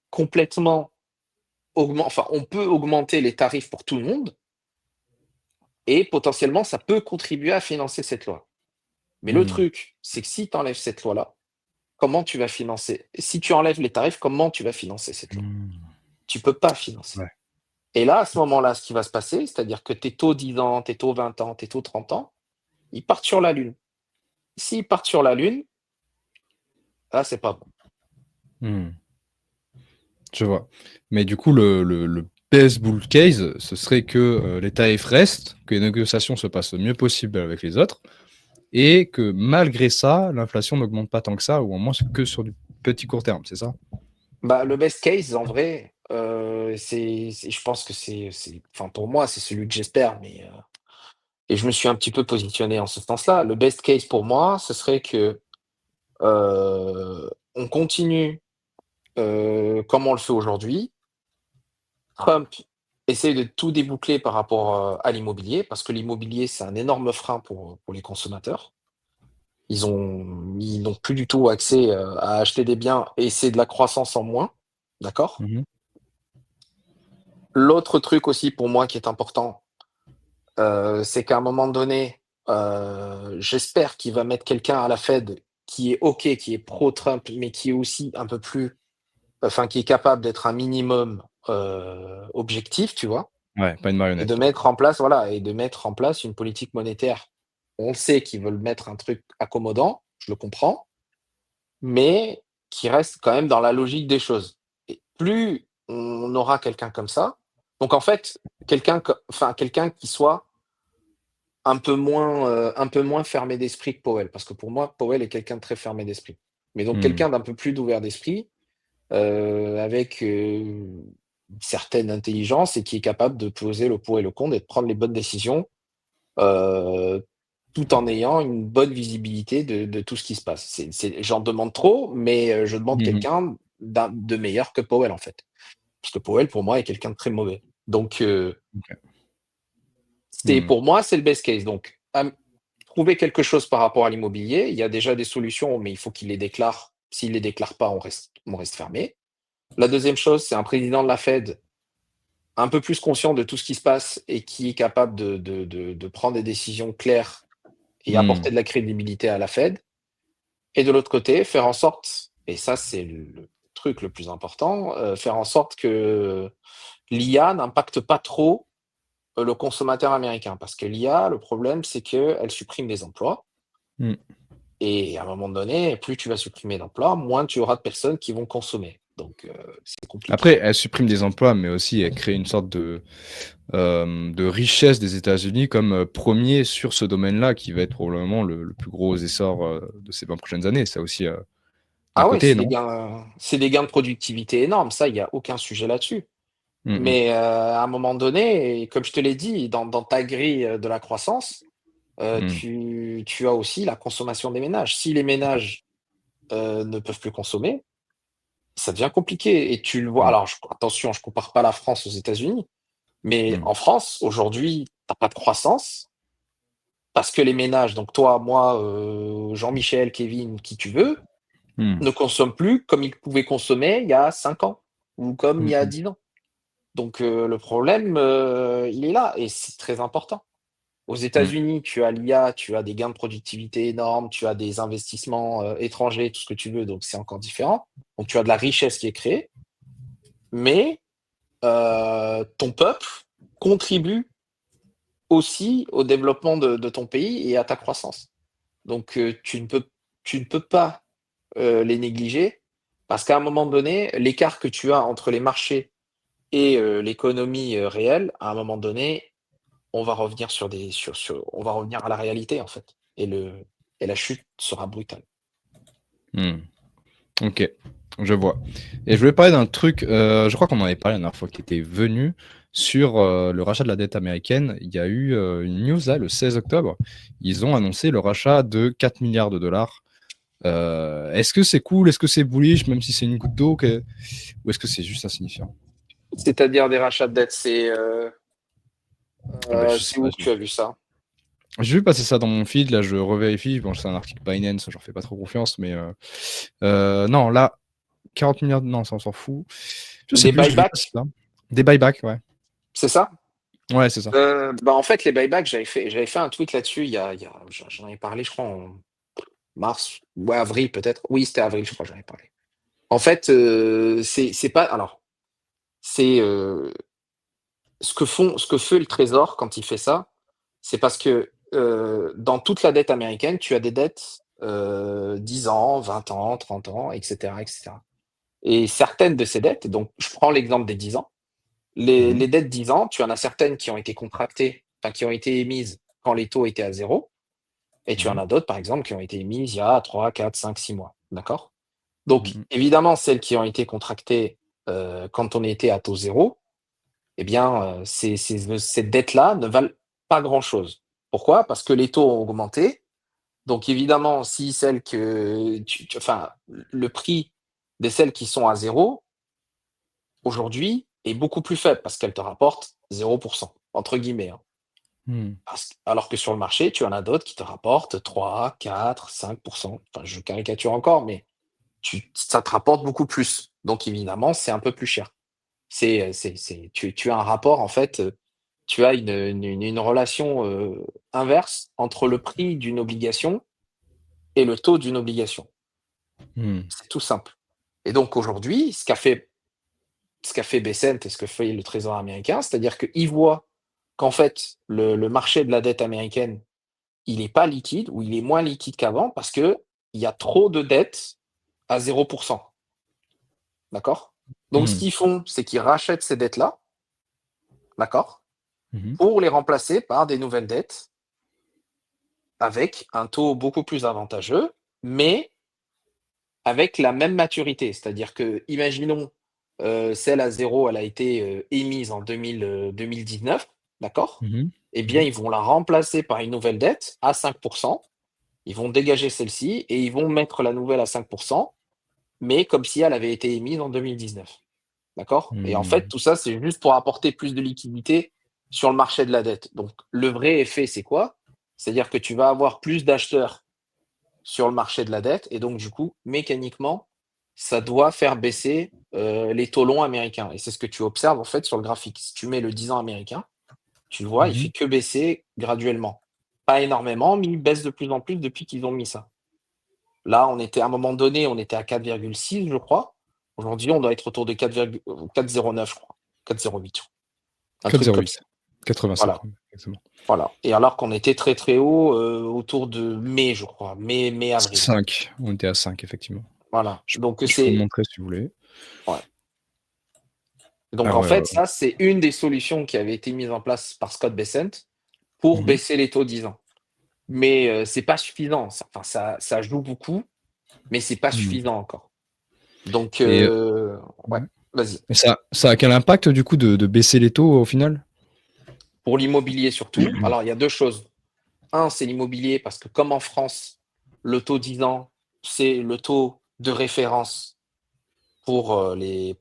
complètement on peut augmenter les tarifs pour tout le monde et potentiellement, ça peut contribuer à financer cette loi. Mais le Mmh. truc, c'est que si tu enlèves cette loi-là, comment tu vas financer? Si tu enlèves les tarifs, comment tu vas financer cette loi? Mmh. Tu peux pas financer. Ouais. Et là, à ce moment-là, ce qui va se passer, c'est-à-dire que tes taux 10 ans, tes taux 20 ans, tes taux 30 ans, ils partent sur la Lune. S'ils partent sur la Lune, là, c'est pas bon. Mmh. Je vois. Mais du coup, le best bull case, ce serait que les tarifs restent, que les négociations se passent le mieux possible avec les autres, et que malgré ça, l'inflation n'augmente pas tant que ça, ou au moins que sur du petit court terme, c'est ça? Bah, le best case, en vrai, je pense que enfin, pour moi, c'est celui que j'espère, mais et je me suis un petit peu positionné en ce sens-là. Le best case pour moi, ce serait que, on continue, comme on le fait aujourd'hui. Trump essaye de tout déboucler par rapport, à l'immobilier, parce que l'immobilier, c'est un énorme frein pour les consommateurs. Ils n'ont plus du tout accès, à acheter des biens et c'est de la croissance en moins, d'accord? Mmh. L'autre truc aussi pour moi qui est important, c'est qu'à un moment donné, j'espère qu'il va mettre quelqu'un à la Fed qui est OK, qui est pro-Trump, mais qui est aussi un peu plus enfin qui est capable d'être un minimum, objectif, tu vois? Ouais, pas une Et de marionnette, quoi. mettre en place voilà et de mettre en place une politique monétaire. On sait qu'ils veulent mettre un truc accommodant, je le comprends, mais qui reste quand même dans la logique des choses. Et plus on aura quelqu'un comme ça donc en fait, quelqu'un qui soit un peu moins fermé d'esprit que Powell. Parce que pour moi, Powell est quelqu'un de très fermé d'esprit. Mais donc Mmh. quelqu'un d'un peu plus d'ouvert d'esprit, avec, une certaine intelligence et qui est capable de peser le pour et le contre et de prendre les bonnes décisions, heu, tout en ayant une bonne visibilité de tout ce qui se passe. J'en demande trop, mais, je demande Mmh mh. quelqu'un de meilleur que Powell, en fait. Parce que Powell, pour moi, est quelqu'un de très mauvais. Donc, OK. Mmh. pour moi, c'est le best case. Donc, trouver quelque chose par rapport à l'immobilier, il y a déjà des solutions, mais il faut qu'il les déclare. S'il les déclare pas, on reste fermé. La deuxième chose, c'est un président de la Fed un peu plus conscient de tout ce qui se passe et qui est capable de prendre des décisions claires et Mmh. apporter de la crédibilité à la Fed. Et de l'autre côté, faire en sorte, et ça c'est le truc le plus important, faire en sorte que l'IA n'impacte pas trop, le consommateur américain. Parce que l'IA, le problème, c'est qu'elle supprime des emplois Mmh. et à un moment donné, plus tu vas supprimer d'emplois, moins tu auras de personnes qui vont consommer. Donc, c'est compliqué. Après, elle supprime des emplois, mais aussi elle crée une sorte de richesse des États-Unis comme, 1er sur ce domaine-là, qui va être probablement le plus gros essor, de ces 20 prochaines années. Ça aussi, d'un Ah oui, côté, non? c'est des gains de productivité énormes, ça, il y a aucun sujet là-dessus. Mmh mh. Mais, à un moment donné et comme je te l'ai dit, dans ta grille, de la croissance, Mmh. tu as aussi la consommation des ménages. Si les ménages, ne peuvent plus consommer, ça devient compliqué et tu le vois Mmh. alors attention, je compare pas la France aux États-Unis, mais Mmh. en France, aujourd'hui, tu as pas de croissance parce que les ménages, donc toi, moi, Jean-Michel, Kevin, qui tu veux, Mmh. ne consomment plus comme ils pouvaient consommer il y a 5 ans ou comme il Mmh y a mh. 10 ans. Donc le problème, il est là et c'est très important. Aux Mmh. États-Unis, tu as l'IA, tu as des gains de productivité énormes, tu as des investissements, étrangers, tout ce que tu veux, donc c'est encore différent. Donc tu as de la richesse qui est créée, mais ton peuple contribue aussi au développement de ton pays et à ta croissance. Donc tu ne peux pas, les négliger parce qu'à un moment donné, l'écart que tu as entre les marchés et l'économie, réelle, à un moment donné, on va revenir on va revenir à la réalité, en fait et la chute sera brutale. Mmh. OK, je vois et je voulais parler d'un truc, je crois qu'on en avait parlé la dernière fois que tu étais venu sur, le rachat de la dette américaine. Il y a eu, une news là, le 16 octobre. Ils ont annoncé le rachat de 4 milliards $. Est-ce que c'est cool? Est-ce que c'est bullish, même si c'est une goutte d'eau que ou est-ce que c'est juste insignifiant? C'est-à-dire des rachats de dettes, Ah bah, je sais c'est pas, où que tu as vu ça? J'ai vu passer ça dans mon feed, là je revérifie. Bon, c'est un article Binance, j'en fais pas trop confiance, mais non, là, 40 milliards, non, ça on s'en fout. Je sais Des plus, j'ai vu passer buybacks, ça. Des buybacks, ouais. c'est ça? Ouais, c'est ça. En fait, les buybacks, j'avais fait un tweet là-dessus j'en avais parlé, je crois, en mars ou avril peut-être. Oui, c'était avril, je crois, j'en avais parlé. En fait, c'est pas. Alors, c'est ce que fait le Trésor quand il fait ça, c'est parce que dans toute la dette américaine, tu as des dettes 10 ans, 20 ans, 30 ans, etc., etc. Et certaines de ces dettes, donc je prends l'exemple des 10 ans, Mhm. les dettes 10 ans, tu en as certaines qui ont été contractées, enfin qui ont été émises quand les taux étaient à zéro, et tu en Mhm. as d'autres, par exemple, qui ont été émises il y a 3, 4, 5, 6 mois. D'accord? Donc, Mhm. évidemment, celles qui ont été contractées quand on était à taux zéro, eh bien, ces dettes-là ne valent pas grand-chose. Pourquoi? Parce que les taux ont augmenté. Donc, évidemment, si celles que enfin, le prix de celles qui sont à zéro, aujourd'hui, est beaucoup plus faible parce qu'elles te rapportent 0%, entre guillemets, hein. Mhm. Alors que sur le marché, tu en as d'autres qui te rapportent 3, 4, 5%. Enfin, je caricature encore, mais ça te rapporte beaucoup plus. Donc, évidemment, c'est un peu plus cher. Tu as un rapport, en fait, tu as une relation inverse entre le prix d'une obligation et le taux d'une obligation. Mhm. C'est tout simple. Et donc aujourd'hui, ce qu'a fait Bessent et ce que fait le Trésor américain, c'est-à-dire qu'il voit qu'en fait, le marché de la dette américaine, il n'est pas liquide ou il est moins liquide qu'avant parce qu'il y a trop de dettes à 0%. D'accord? Donc ce Mhm. qu'ils font, c'est qu'ils rachètent ces dettes-là, d'accord? Mhm. Pour les remplacer par des nouvelles dettes avec un taux beaucoup plus avantageux, mais avec la même maturité. C'est-à-dire que, imaginons, celle à zéro, elle a été émise en 2019, d'accord? Mhm. Eh bien, Mhm. ils vont la remplacer par une nouvelle dette à 5%. Ils vont dégager celle-ci et ils vont mettre la nouvelle à 5%, mais comme si elle avait été émise en 2019. D'accord? Et en fait, Mhm. tout ça, c'est juste pour apporter plus de liquidité sur le marché de la dette. Donc, le vrai effet, c'est quoi? C'est-à-dire que tu vas avoir plus d'acheteurs sur le marché de la dette et donc, du coup, mécaniquement, ça doit faire baisser les taux longs américains. Et c'est ce que tu observes en fait sur le graphique. Si tu mets le 10 ans américain, tu le vois, il fait Mhm. que baisser graduellement. Pas énormément, mais il baisse de plus en plus depuis qu'ils ont mis ça. Là, on était à un moment donné, on était à 4,6, je crois. Aujourd'hui, on doit être autour de 4,09, je crois. 4,08, je crois. Un truc comme 4,08. ça. 85, Voilà, ouais, exactement. voilà. Et alors qu'on était très très haut autour de mai, je crois, mai, avril. 5. On était à 5, effectivement. Voilà. Je, Donc je peux vous montrer si vous voulez. ouais. Donc Ah en ouais, ouais, fait, ouais. ça, c'est une des solutions qui avait été mise en place par Scott Bessent pour Mhm. baisser les taux 10 ans. Mais c'est pas suffisant. Enfin, ça joue beaucoup, mais c'est pas Mhm. suffisant encore. Donc Et ouais, ouais. vas-y. Et ça a quel impact du coup de baisser les taux au final? Pour l'immobilier surtout, alors il y a deux choses. Un, c'est l'immobilier parce que comme en France, le taux 10 ans, c'est le taux de référence pour les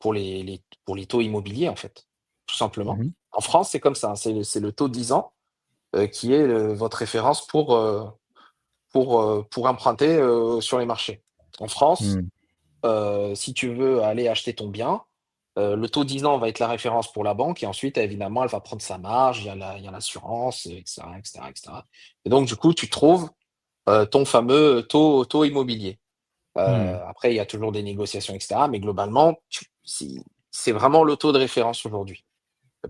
taux immobiliers, en fait, tout simplement. Mhm. En France, c'est comme ça, hein, c'est le taux 10 ans qui est votre référence pour emprunter sur les marchés. En France, Mhm. si tu veux aller acheter ton bien, le taux 10 ans va être la référence pour la banque et ensuite, évidemment, elle va prendre sa marge, il y a l'assurance, et cetera, et cetera, et cetera. Et donc, du coup, tu trouves ton fameux taux immobilier. Mhm. Après, il y a toujours des négociations, et cetera, mais globalement, c'est vraiment le taux de référence aujourd'hui.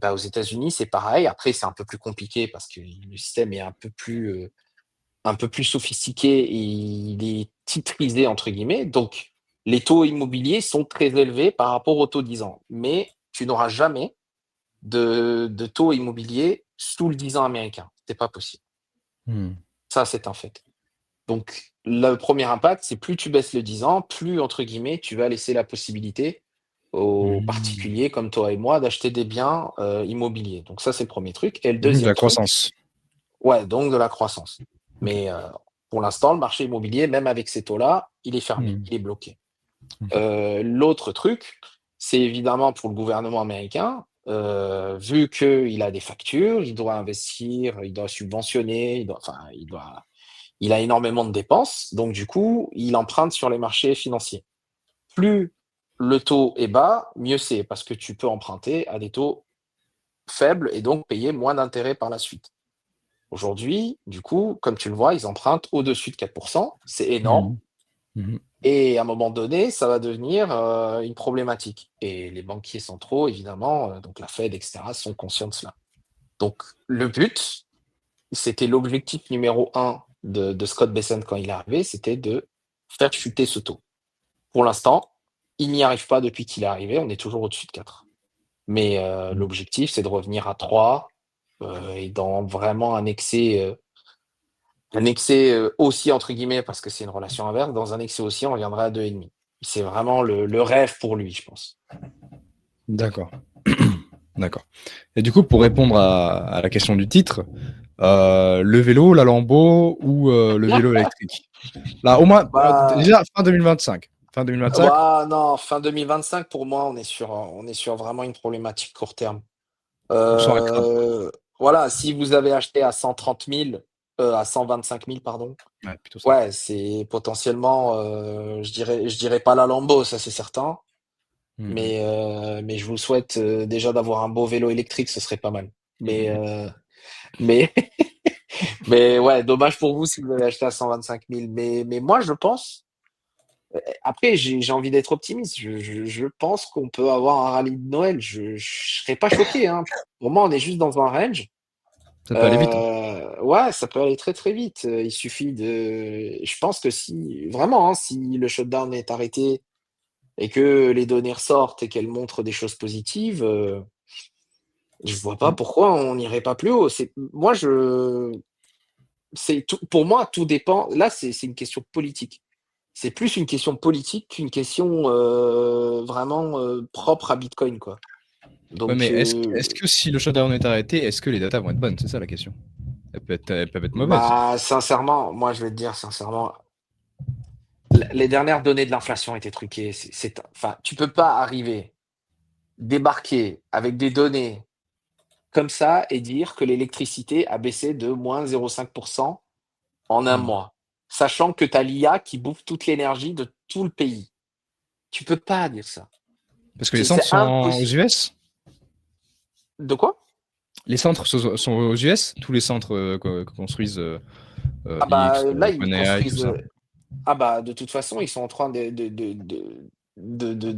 Bah, aux États-Unis, c'est pareil. Après, c'est un peu plus compliqué parce que le système est un peu plus sophistiqué et il est «titrisé» entre guillemets. Donc les taux immobiliers sont très élevés par rapport aux taux 10 ans. Mais tu n'auras jamais de taux immobilier sous le 10 ans américain. C'est pas possible. Mhm. Ça, c'est un fait. Donc le premier impact, c'est plus tu baisses le 10 ans, plus entre guillemets, tu vas laisser la possibilité aux Mhm. particuliers comme toi et moi d'acheter des biens, immobiliers. Donc ça, c'est le premier truc et le Mhm. De deuxième la truc, croissance. ouais, donc de la croissance. Ok. Mais, pour l'instant, le marché immobilier, même avec ces taux-là, il est fermé, Mhm. il est bloqué. Ok. L'autre truc, c'est évidemment pour le gouvernement américain, vu qu'il a des factures, il doit investir, il doit subventionner, il a énormément de dépenses, donc du coup, il emprunte sur les marchés financiers. Plus le taux est bas, mieux c'est, parce que tu peux emprunter à des taux faibles et donc payer moins d'intérêts par la suite. Aujourd'hui, du coup, comme tu le vois, ils empruntent au-dessus de 4%, c'est énorme. Mhm. Mhm. Et à un moment donné, ça va devenir une problématique. Et les banquiers centraux, évidemment, donc la Fed, etc., sont conscients de cela. Donc le but, c'était l'objectif numéro un de Scott Bessent quand il est arrivé, c'était de faire chuter ce taux. Pour l'instant, il n'y arrive pas depuis qu'il est arrivé, on est toujours au-dessus de 4. Mais l'objectif, c'est de revenir à 3 et dans vraiment un excès haussier, entre guillemets, parce que c'est une relation inverse, dans un excès haussier, on reviendrait à 2,5. C'est vraiment le rêve pour lui, je pense. D'accord. D'accord. Et du coup, pour répondre à la question du titre, le vélo, la Lambo ou le vélo électrique? Là, au moins, Bah, déjà, fin 2025. Fin 2025, bah non, fin 2025, pour moi, on est sur vraiment une problématique court terme. on s'arrêtera. Euh, voilà, si vous avez acheté à 130 000, à 125 000, pardon, Ouais, plutôt ça. ouais, c'est potentiellement, je dirais pas la Lambo, ça c'est certain, Mhm. mais je vous souhaite déjà d'avoir un beau vélo électrique, ce serait pas mal. Mais, mais ouais, dommage pour vous si vous avez acheté à 125 000. Mais moi, je pense, après, j'ai envie d'être optimiste. Je pense qu'on peut avoir un rallye de Noël. Je serais pas choqué, hein. Pour moi, on est juste dans un range. Ça peut aller vite, hein. Ouais, ça peut aller très très vite. Il suffit de. Je pense que si vraiment, hein, si le shutdown est arrêté et que les données ressortent et qu'elles montrent des choses positives, je vois pas Mm. pourquoi on n'irait pas plus haut. C'est tout. Pour moi, tout dépend. Là, c'est une question politique. C'est plus une question politique qu'une question vraiment propre à Bitcoin, quoi. Ouais, mais Donc, est-ce que si le shutdown est arrêté, est-ce que les datas vont être bonnes? C'est ça la question. Elles peuvent être mauvaises. bah, sincèrement, moi, je vais te dire sincèrement, les dernières données de l'inflation étaient truquées. Enfin, tu peux pas arriver, débarquer avec des données comme ça et dire que l'électricité a baissé de moins 0,5% en un Mm. mois, sachant que tu as l'IA qui bouffe toute l'énergie de tout le pays. Tu peux pas dire ça. Parce que les C'est centres sont aux impossible. US? De quoi? Les centres sont aux US? Tous les centres que construisent Ah bah, X, là, ils OpenAI, tout construisent. ça. Ah bah, de toute façon, ils sont en train de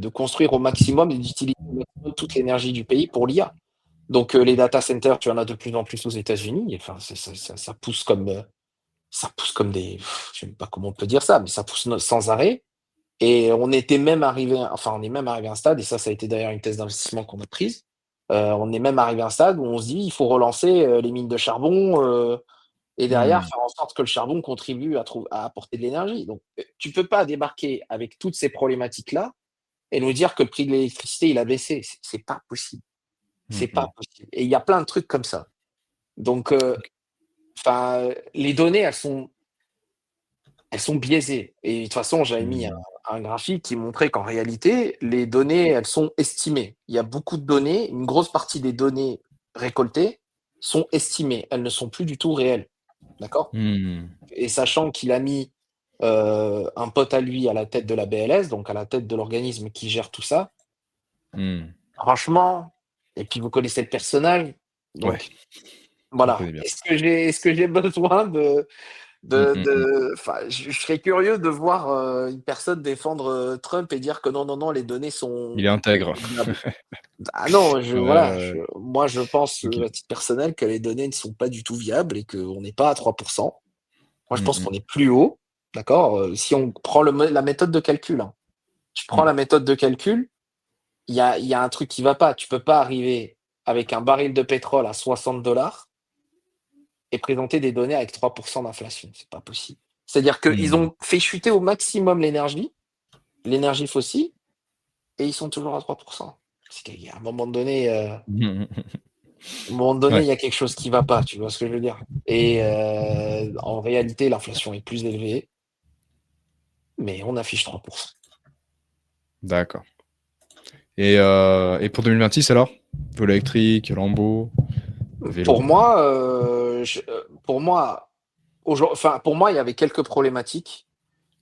construire au maximum et d'utiliser au maximum toute l'énergie du pays pour l'IA. Donc, les data centers, tu en as de plus en plus aux États-Unis. Enfin, ça pousse comme des. Je sais même pas comment on peut dire ça, mais ça pousse sans arrêt. Et on est même arrivé à un stade, et ça a été d'ailleurs une thèse d'investissement qu'on a prise. On est même arrivé à un stade où on se dit, il faut relancer les mines de charbon. Et derrière, Mm. faire en sorte que le charbon contribue à apporter de l'énergie. Donc, tu peux pas débarquer avec toutes ces problématiques-là et nous dire que le prix de l'électricité, il a baissé. C'est pas possible. Mm, C'est pas mm. possible. Et il y a plein de trucs comme ça. Donc, enfin, les données, elles sont biaisées. Et de toute façon, j'avais mis un, Mm. un graphique qui montrait qu'en réalité, les données, elles sont estimées. Il y a beaucoup de données, une grosse partie des données récoltées sont estimées. Elles ne sont plus du tout réelles. D'accord? Mm. Et sachant qu'il a mis un pote à lui à la tête de la BLS, donc à la tête de l'organisme qui gère tout ça, Mm. franchement, et puis vous connaissez le personnage, Ouais, donc on voilà. connaît bien. Est-ce que j'ai besoin Mm, mm, mm. enfin, je serais curieux de voir une personne défendre Trump et dire que non, non, non, les données Il est intègre. sont viables. Ah non, voilà, Ouais, moi je pense ok. à titre personnel que les données ne sont pas du tout viables et qu'on n'est pas à 3%. Moi, je Mm, pense mm. qu'on est plus haut, d'accord? Si on prend la méthode de calcul, hein. Tu prends Mm. la méthode de calcul, il y a un truc qui va pas. Tu peux pas arriver avec un baril de pétrole à 60 $ et présenter des données avec 3% d'inflation. C'est pas possible. C'est-à-dire qu'ils Mm. ont fait chuter au maximum l'énergie fossile, et ils sont toujours à 3%. C'est qu'à un moment donné, Mm, mm. il Ouais, y a quelque chose qui va pas, tu vois ce que je veux dire? Et en réalité, l'inflation est plus élevée, mais on affiche 3%. d'accord. Et pour 2026 alors? Volet électrique, lambeau, Pour vélo. moi, pour moi, il y avait quelques problématiques.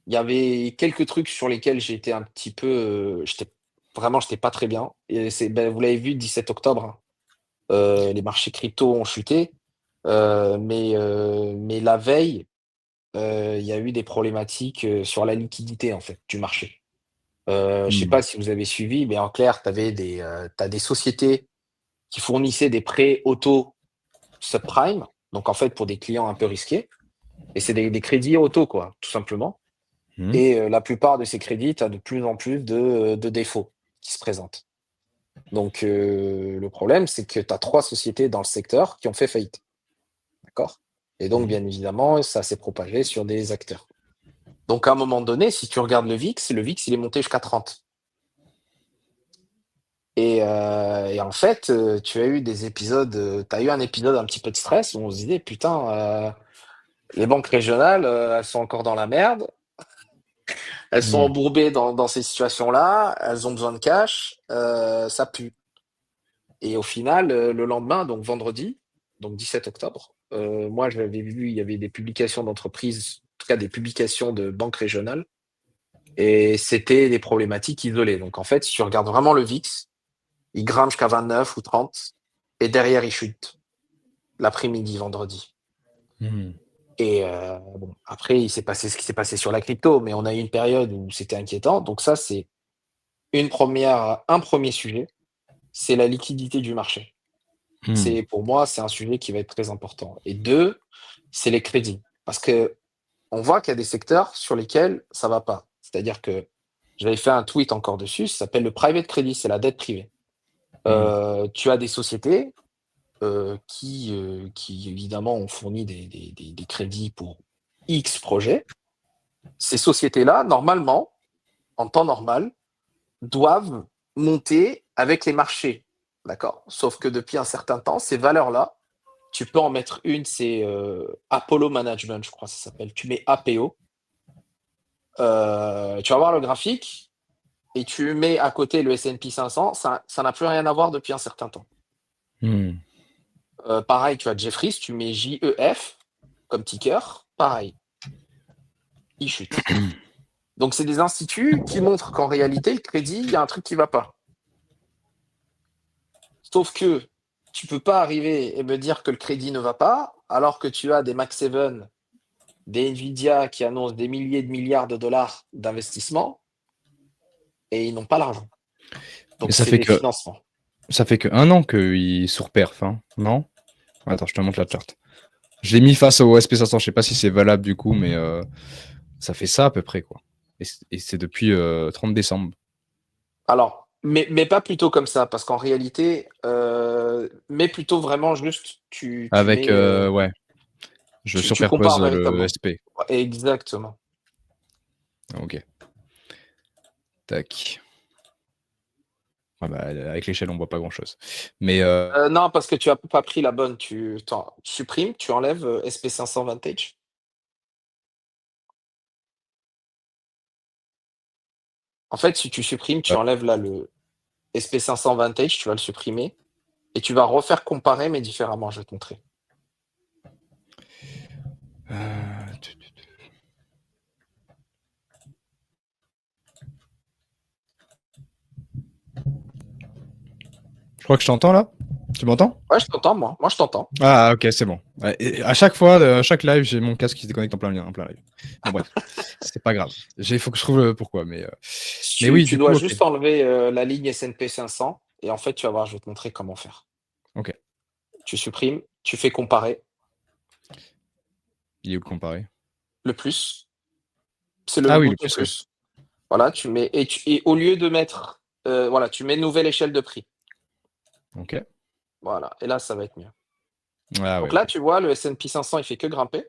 Il y avait quelques trucs sur lesquels j'étais un petit peu, j'étais pas très bien. Et vous l'avez vu, 17 octobre, hein, les marchés crypto ont chuté. Mais la veille, il y a eu des problématiques sur la liquidité en fait du marché. Je sais Hmm. pas si vous avez suivi, mais en clair, t'as des sociétés qui fournissaient des prêts auto subprime, donc en fait pour des clients un peu risqués, et c'est des crédits auto quoi, tout simplement. Hmm. Et la plupart de ces crédits, tu as de plus en plus de défauts qui se présentent. Donc le problème, c'est que tu as 3 sociétés dans le secteur qui ont fait faillite, d'accord? Et donc Mhm. bien évidemment, ça s'est propagé sur des acteurs. Donc à un moment donné, si tu regardes le VIX, il est monté jusqu'à 30. Et en fait, tu as eu des épisodes, tu as eu un épisode un petit peu de stress où on se disait: «Putain, les banques régionales, elles sont encore dans la merde, elles sont Hmm. embourbées dans ces situations-là, elles ont besoin de cash, ça pue». Et au final, le lendemain, donc vendredi, donc 17 octobre, moi j'avais vu, il y avait des publications d'entreprises, en tout cas des publications de banques régionales, et c'était des problématiques isolées. Donc en fait, si tu regardes vraiment le VIX, il grimpe jusqu'à 29 ou 30, et derrière il chute l'après-midi, vendredi. Hmm. Et bon, après, il s'est passé ce qui s'est passé sur la crypto, mais on a eu une période où c'était inquiétant. Donc ça, c'est un premier sujet, c'est la liquidité du marché. Hmm. Pour moi, c'est un sujet qui va être très important. Et 2, c'est les crédits. Parce que on voit qu'il y a des secteurs sur lesquels ça va pas. C'est-à-dire que j'avais fait un tweet encore dessus, ça s'appelle le private credit, c'est la dette privée. Hmm. Tu as des sociétés qui évidemment ont fourni des crédits pour X projets. Ces sociétés-là, normalement, en temps normal, doivent monter avec les marchés. D'accord? Sauf que depuis un certain temps, ces valeurs-là, tu peux en mettre une, c'est Apollo Management, je crois que ça s'appelle. Tu mets APO. Tu vas voir le graphique et tu mets à côté le S&P 500. Ça n'a plus rien à voir depuis un certain temps. Hmm. Pareil, tu as Jeffries, tu mets JEF comme ticker. Pareil, il chute. Donc, c'est des instituts qui montrent qu'en réalité, le crédit, il y a un truc qui ne va pas. Sauf que tu peux pas arriver et me dire que le crédit ne va pas, alors que tu as des Max 7, des Nvidia qui annoncent des milliers de milliards de dollars d'investissement et ils n'ont pas l'argent. Mais Donc c'est des financements. ça fait que 1 an qu'il sous-perf, hein, non? Attends, je te montre la charte. Je l'ai mis face au SP500, je sais pas si c'est valable du coup, mais ça fait ça à peu près, quoi. Et c'est depuis 30 décembre. Alors, mais pas plutôt comme ça, parce qu'en réalité, mais plutôt vraiment juste, Avec, ouais, je tu superpose compares le véritablement. SP. Exactement. Ok, tac. Ah bah, avec l'échelle, on voit pas grand-chose. Mais Non, parce que tu as pas pris la bonne. Tu supprimes, tu enlèves SP500 Vantage. En fait, si tu supprimes, tu enlèves là le SP500 Vantage, tu vas le supprimer et tu vas refaire comparer, mais différemment. Je vais te montrer. je crois que je t'entends là. Tu m'entends? Ouais, je t'entends, moi. Moi, je t'entends. Ah, ok, c'est bon. Ouais, et à chaque fois, à chaque live, j'ai mon casque qui se déconnecte en plein live. Bon, bref, c'est pas grave. Il faut que je trouve pourquoi. Mais oui, Tu du dois coup, ok. juste enlever la ligne S&P 500 et en fait, tu vas voir, je vais te montrer comment faire. Ok. Tu supprimes, tu fais comparer, Il est où le comparé? le plus, c'est Ah le oui, le bouton plus, oui. plus. Voilà, tu mets et au lieu de mettre, voilà, tu mets nouvelle échelle de prix. Ok. Voilà, et là, ça va être mieux. Ah ouais, Donc là, ok. tu vois, le S&P 500, il fait que grimper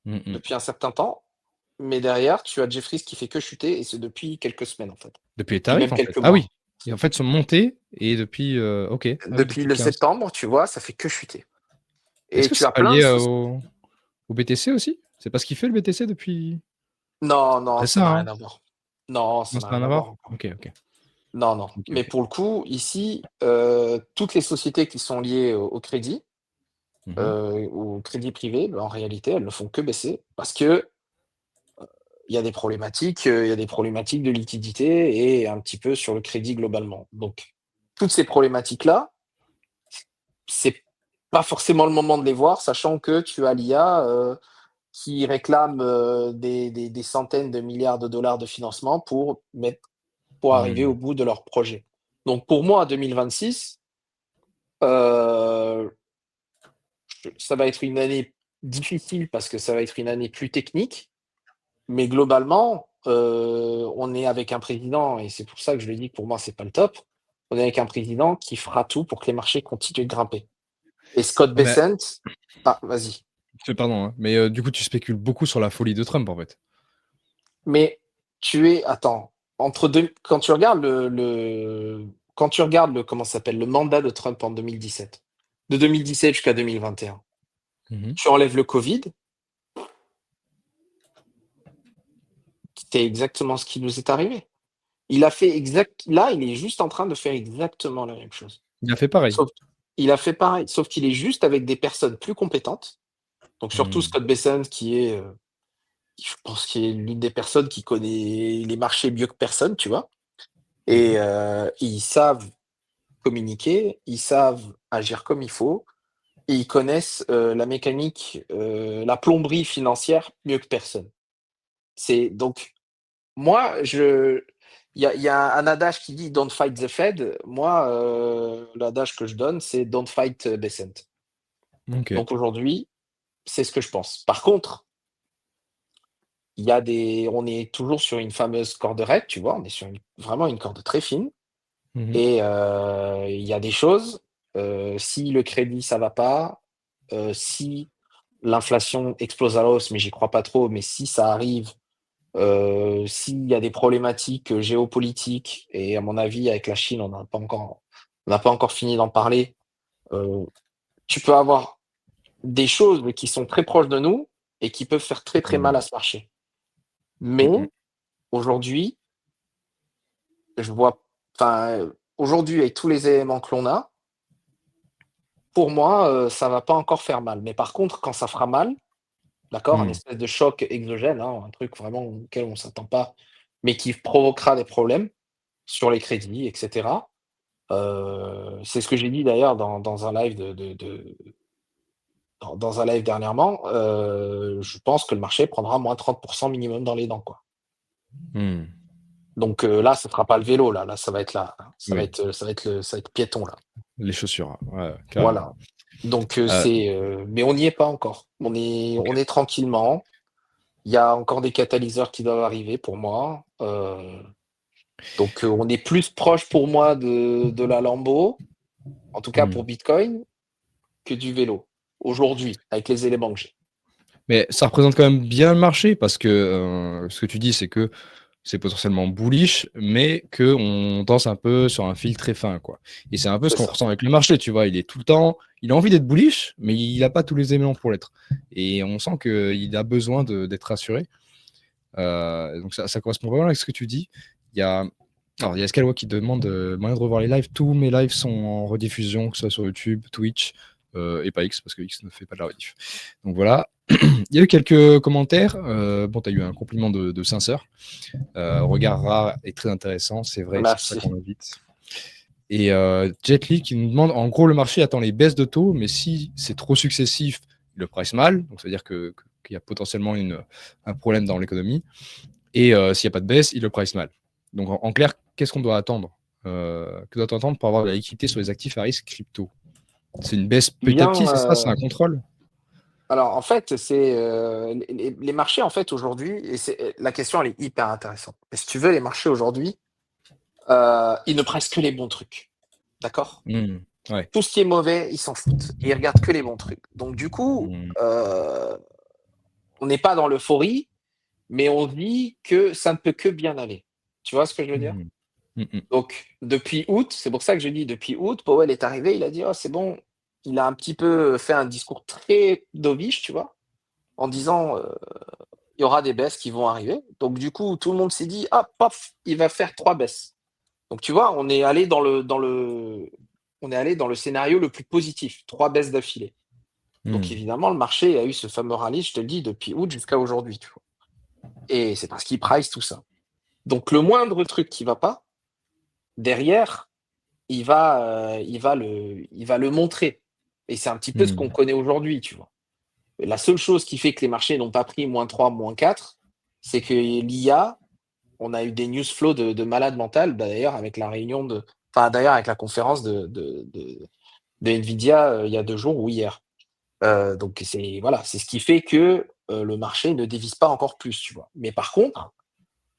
Mm, mm. depuis un certain temps, mais derrière, tu as Jeffries qui fait que chuter et c'est depuis quelques semaines en fait, Depuis les et tarifs, même en fait. quelques Ah oui. mois. Et en fait, ils sont montés et depuis. Ok. Ah oui, Depuis depuis le le 15. septembre, tu vois, ça fait que chuter. Est-ce Et que tu c'est as pas plein de lié soci au BTC aussi? C'est pas ce qu'il fait le BTC depuis. Non, non, C'est ça ça, n'a hein? rien à voir. Non, Non, ça ça n'a n'a rien rien à à voir? voir encore. Ok, ok. Non, non. Ok, Mais ok. pour le coup, ici, toutes les sociétés qui sont liées au crédit, Mhm. au crédit privé, bah, en réalité, elles ne font que baisser parce que il y a des problématiques de liquidité et un petit peu sur le crédit globalement. Donc, toutes ces problématiques-là, c'est pas forcément le moment de les voir, sachant que tu as l'IA, qui réclame, des centaines de milliards de dollars de financement pour arriver au Hmm. bout de leur projet. Donc pour moi, 2026, heu, ça va être une année difficile parce que ça va être une année plus technique, mais globalement, on est avec un président et c'est pour ça que je le dis que pour moi, c'est pas le top. On est avec un président qui fera tout pour que les marchés continuent de grimper et Scott Ouais, mais, Bessent. Ah, vas-y. pardon, hein, mais du coup, tu spécules beaucoup sur la folie de Trump, en fait. Mais attends, entre deux, quand tu regardes comment ça s'appelle, le mandat de Trump en 2017, de 2017 jusqu'à 2021, Mhm. tu enlèves le Covid, c'est exactement ce qui nous est arrivé. Là, il est juste en train de faire exactement la même chose. Il a fait pareil. Sauf Il a fait pareil, sauf qu'il est juste avec des personnes plus compétentes, donc surtout Hmm. Scott Bessent je pense qu'il est l'une des personnes qui connaît les marchés mieux que personne, tu vois? Mhm. Et ils savent communiquer, ils savent agir comme il faut et ils connaissent, la mécanique, la plomberie financière mieux que personne. C'est donc moi, il y a un adage qui dit: «Don't fight the Fed». Moi, l'adage que je donne, c'est: «Don't fight, Bessent». Ok. Donc aujourd'hui, c'est ce que je pense. Par contre, on est toujours sur une fameuse corde raide, tu vois? On est sur vraiment une corde très fine. Mhm. Et il y a des choses, si le crédit ça va pas, si l'inflation explose à la hausse, mais j'y crois pas trop, mais si ça arrive, s'il y a des problématiques, géopolitiques et à mon avis avec la Chine, on n'a pas encore fini d'en parler, heu, tu peux avoir des choses qui sont très proches de nous et qui peuvent faire très, très mal Hmm. à ce marché. Mais Mhm. aujourd'hui, je vois aujourd'hui avec tous les éléments que l'on a, pour moi, ça va pas encore faire mal. Mais par contre, quand ça fera mal, d'accord, un Hmm. espèce de choc exogène, hein, un truc vraiment auquel on s'attend pas, mais qui provoquera des problèmes sur les crédits et cetera. C'est ce que j'ai dit d'ailleurs dans un live dans un live dernièrement, je pense que le marché prendra moins 30 minimum dans les dents, quoi. Hmm. Donc là, ce sera pas le vélo, là, ça va être Oui, ça va être piéton, là. les chaussures, ouais, carrément. Voilà. Donc Euh, mais on n'y est pas encore. ok. On est tranquillement. Il y a encore des catalyseurs qui doivent arriver pour moi. Donc, on est plus proche pour moi de la Lambo, en tout cas pour Hmm. Bitcoin, que du vélo. Aujourd'hui, avec les éléments que j'ai. Mais ça représente quand même bien le marché parce que ce que tu dis, c'est que c'est potentiellement bullish, mais qu'on danse un peu sur un fil très fin, quoi. Et c'est un peu ce C'est qu'on ça. ressent avec le marché, tu vois. Il est tout le temps, il a envie d'être bullish, mais il n'a pas tous les éléments pour l'être. Et on sent qu'il a besoin d'être rassuré. Donc ça correspond vraiment avec ce que tu dis. Il y a, alors, il y a Scalwa qui demande moyen de revoir les lives. Tous mes lives sont en rediffusion, que ce soit sur YouTube, Twitch et pas X, parce que X ne fait pas de la rediff. Donc voilà. Il y a eu quelques commentaires. Bon, tu as eu un compliment de Sincère. Regard rare et très intéressant, c'est vrai, c'est pour ça Merci. qu'on l'invite. Et Jet Li qui nous demande en gros, le marché attend les baisses de taux, mais si c'est trop successif, il le price mal. Donc, ça veut dire qu'il y a potentiellement un problème dans l'économie. Et s'il n'y a pas de baisse, il le price mal. Donc, en clair, qu'est-ce qu'on doit attendre Que doit-on attendre pour avoir de la liquidité sur les actifs à risque crypto? C'est une baisse Eh petit à bien, petit, c'est ça? C'est un contrôle? alors en fait, c'est, les marchés en fait aujourd'hui et c'est la question elle est hyper intéressante. Et si tu veux, les marchés aujourd'hui, ils ne pressent que les bons trucs. D'accord? Hmm. Ouais. Tout ce qui est mauvais, ils s'en foutent. Ils regardent que les bons trucs. Donc du coup, Hmm. on n'est pas dans l'euphorie, mais on dit que ça ne peut que bien aller. Tu vois ce que je veux dire? Hmm. Hmm. Hmm. Donc depuis août, c'est pour ça que je dis depuis août, Powell est arrivé, il a dit: «Oh c'est bon». Il a un petit peu fait un discours très dovish, tu vois? En disant, «Il y aura des baisses qui vont arriver». Donc du coup, tout le monde s'est dit: «Ah paf, il va faire 3 baisses». Donc tu vois, on est allé dans le scénario le plus positif, 3 baisses d'affilée. Donc évidemment, le marché a eu ce fameux rallye, je te le dis, depuis août jusqu'à aujourd'hui, tu vois? Et c'est parce qu'il price tout ça. Donc le moindre truc qui va pas, derrière, il va le montrer. Et c'est un petit peu ce qu'on connaît aujourd'hui, tu vois? La seule chose qui fait que les marchés n'ont pas pris -3, -4, c'est que l'IA, on a eu des news flow de malade mental, d'ailleurs avec la réunion d'ailleurs avec la conférence de Nvidia, il y a 2 jours ou hier. Donc voilà, c'est ce qui fait que, le marché ne dévisse pas encore plus, tu vois? Mais par contre,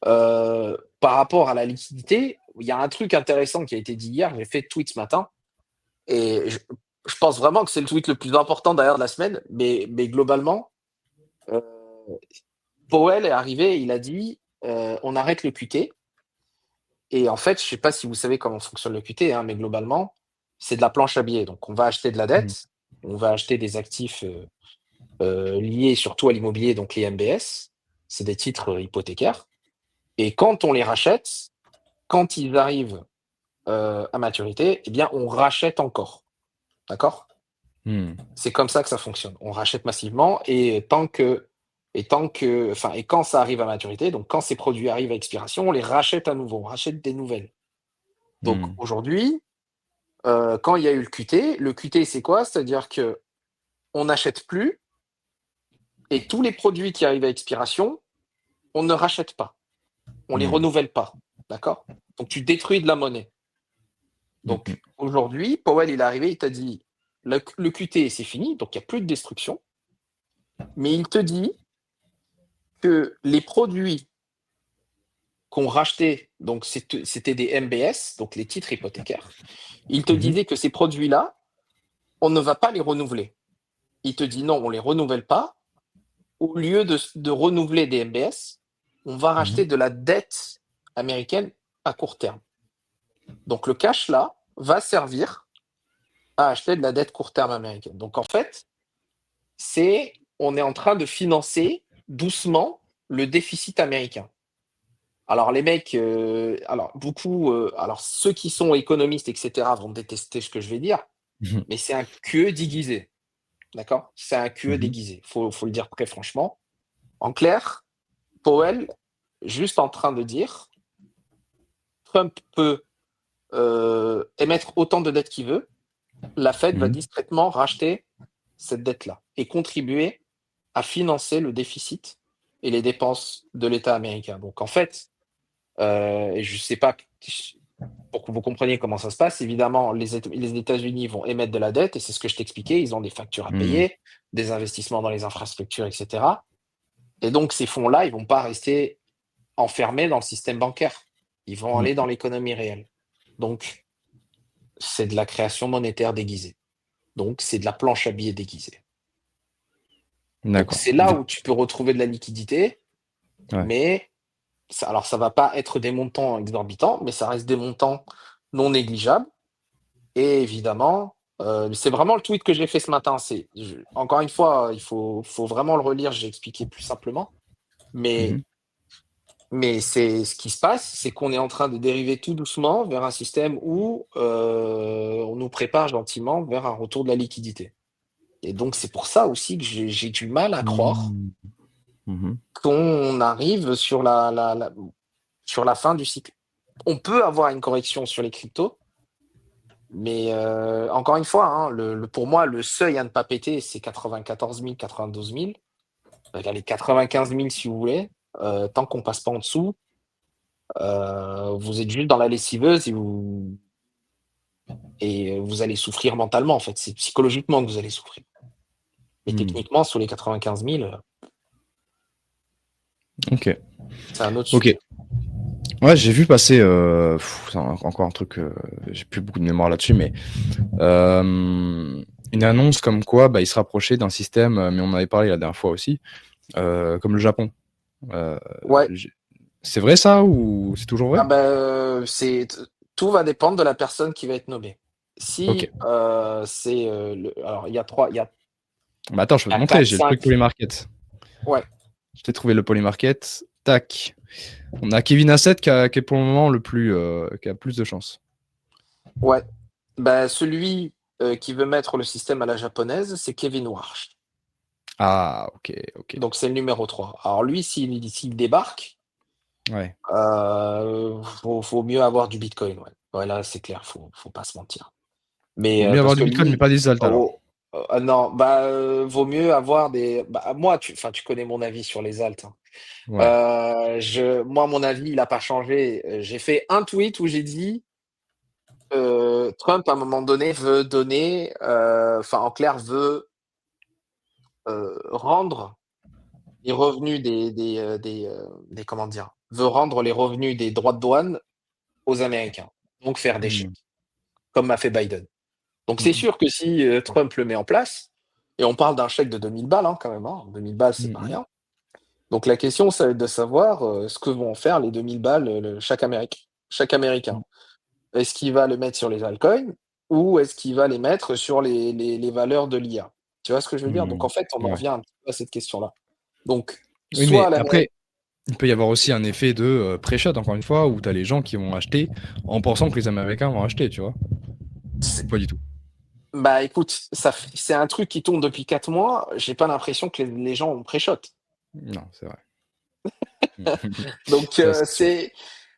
par rapport à la liquidité, il y a un truc intéressant qui a été dit hier, j'ai fait tweet ce matin et je pense vraiment que c'est le tweet le plus important d'ailleurs de la semaine, mais globalement, heu, Powell est arrivé, il a dit: «On arrête le QT». Et en fait, je sais pas si vous savez comment fonctionne le QT, hein, mais globalement, c'est de la planche à billets. Donc on va acheter de la dette, on va acheter des actifs, liés surtout à l'immobilier, donc les MBS, c'est des titres, hypothécaires et quand on les rachète, quand ils arrivent, à maturité, eh bien on rachète encore, d'accord? C'est comme ça que ça fonctionne. On rachète massivement et quand ça arrive à maturité, donc quand ces produits arrivent à expiration, on les rachète à nouveau, on rachète des nouvelles. Donc aujourd'hui, quand il y a eu le QT c'est quoi? C'est-à-dire qu'on n'achète plus et tous les produits qui arrivent à expiration, on ne rachète pas. On les renouvelle pas, d'accord? Donc tu détruis de la monnaie. Donc aujourd'hui, Powell, il est arrivé, il t'a dit: «Le QT, c'est fini, donc il y a plus de destruction». Mais il te dit que les produits qu'on rachetait, donc c'était des MBS, donc les titres hypothécaires. Il te disait que ces produits-là, on ne va pas les renouveler. Il te dit: «Non, on les renouvelle pas. Au lieu de renouveler des MBS, on va racheter de la dette américaine à court terme». Donc le cash là va servir à acheter de la dette court terme américaine. Donc en fait, on est en train de financer doucement le déficit américain. Alors les mecs, alors beaucoup, alors ceux qui sont économistes et cetera vont détester ce que je vais dire, mais c'est un QE déguisé, d'accord? C'est un QE déguisé, faut le dire très franchement. En clair, Powell, juste en train de dire: «Trump peut, émettre autant de dettes qu'il veut, la Fed va discrètement racheter cette dette-là et contribuer à financer le déficit et les dépenses de l'État américain». Donc en fait, et je sais pas pour que vous compreniez comment ça se passe, évidemment, les États-Unis vont émettre de la dette et c'est ce que je t'expliquais, ils ont des factures à payer, des investissements dans les infrastructures et cetera et donc ces fonds-là, ils vont pas rester enfermés dans le système bancaire. Ils vont aller dans l'économie réelle. Donc c'est de la création monétaire déguisée. Donc c'est de la planche à billets déguisée. Donc D'accord. c'est là où tu peux retrouver de la liquidité, Ouais. mais alors ça va pas être des montants exorbitants, mais ça reste des montants non négligeables et évidemment, c'est vraiment le tweet que j'ai fait ce matin. Encore une fois, il faut vraiment le relire, j'ai expliqué plus simplement, mais c'est ce qui se passe, c'est qu'on est en train de dériver tout doucement vers un système où, on nous prépare gentiment vers un retour de la liquidité et donc c'est pour ça aussi que j'ai du mal à croire qu'on arrive sur la fin du cycle. On peut avoir une correction sur les cryptos, mais encore une fois, hein, pour moi, le seuil à ne pas péter, c'est 94 000, 92 000. Allez, 95 000 si vous voulez. Tant qu'on passe pas en dessous, vous êtes juste dans la lessiveuse et vous allez souffrir mentalement, en fait. C'est psychologiquement que vous allez souffrir. Mais techniquement, sur les 95 000, Ok. c'est un autre Ok. sujet. Ouais, j'ai vu passer, c'est encore un truc, j'ai plus beaucoup de mémoire là-dessus, mais une annonce comme quoi il se rapprochait d'un système, mais on en avait parlé la dernière fois aussi, comme le Japon. Ouais. C'est vrai ça ou c'est toujours vrai? Ah ben, tout va dépendre de la personne qui va être nommée. Si, Ok. alors il y a Attends, je peux te montrer, 4, j'ai le truc 5. Polymarket. Ouais. Je t'ai trouvé le Polymarket. Tac. On a Kevin Hassett qui est pour le moment qui a plus de chance. Ouais. Bah, celui qui veut mettre le système à la japonaise, c'est Kevin Warsh. Ah, ok. Donc c'est le numéro 3. Alors lui, s'il débarque, Ouais. faut mieux avoir du Bitcoin. Ouais, ouais là, c'est clair, faut pas se mentir. Mais Vaut mieux parce avoir du que Bitcoin, mais lui, pas des alt alors. non, bah, vaut mieux avoir des. Bah, moi, tu connais mon avis sur les alts, hein. Ouais. Moi, mon avis, il a pas changé. J'ai fait un tweet où j'ai dit Trump, à un moment donné, veut donner, en clair, veut rendre les revenus comment dire? Veut rendre les revenus des droits de douane aux Américains, donc faire des Hmm. chèques, comme a fait Biden. Donc c'est Hmm. sûr que si, Trump le met en place et on parle d'un chèque de 2 000 balles, hein, quand même, hein, 2 000 balles, c'est pas Hmm. rien. Donc la question, ça va être de savoir, ce que vont en faire les 2 000 balles, chaque Américain. Est-ce qu'il va le mettre sur les altcoins ou est-ce qu'il va les mettre sur les valeurs de l'IA? Tu vois ce que je veux dire? Donc Hmm. en fait, on en Ouais. revient un petit peu à cette question-là. Donc Oui, soit mais l'Amérique. après, il peut y avoir aussi un effet de pré-shot, encore une fois, où tu as les gens qui vont acheter en pensant que les Américains vont acheter, tu vois. Ou pas du tout. Bah, écoute, c'est un truc qui tourne depuis 4 mois, j'ai pas l'impression que les gens ont pré-shot. Non, c'est vrai. Donc Ça, c'est sûr.